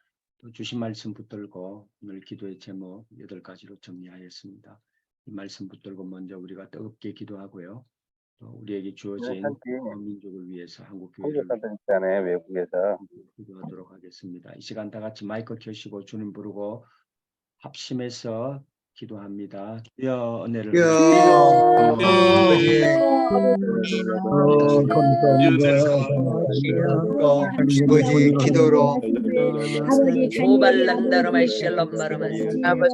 또 주신 말씀 붙들고 오늘 기도의 제목 8가지로 정리하였습니다. 이 말씀 붙들고 먼저 우리가 뜨겁게 기도하고요. 또 우리에게 주어진 민족을 위해서 한국 교회를 선교사들 있잖아요, 외국에서. 기도하도록 하겠습니다. 이 시간 다 같이 마이크 켜시고 주님 부르고 합심해서 기도합니다. 주여 은혜를 아버지 기도로 오발란다로말 샬롬 마라만 아버지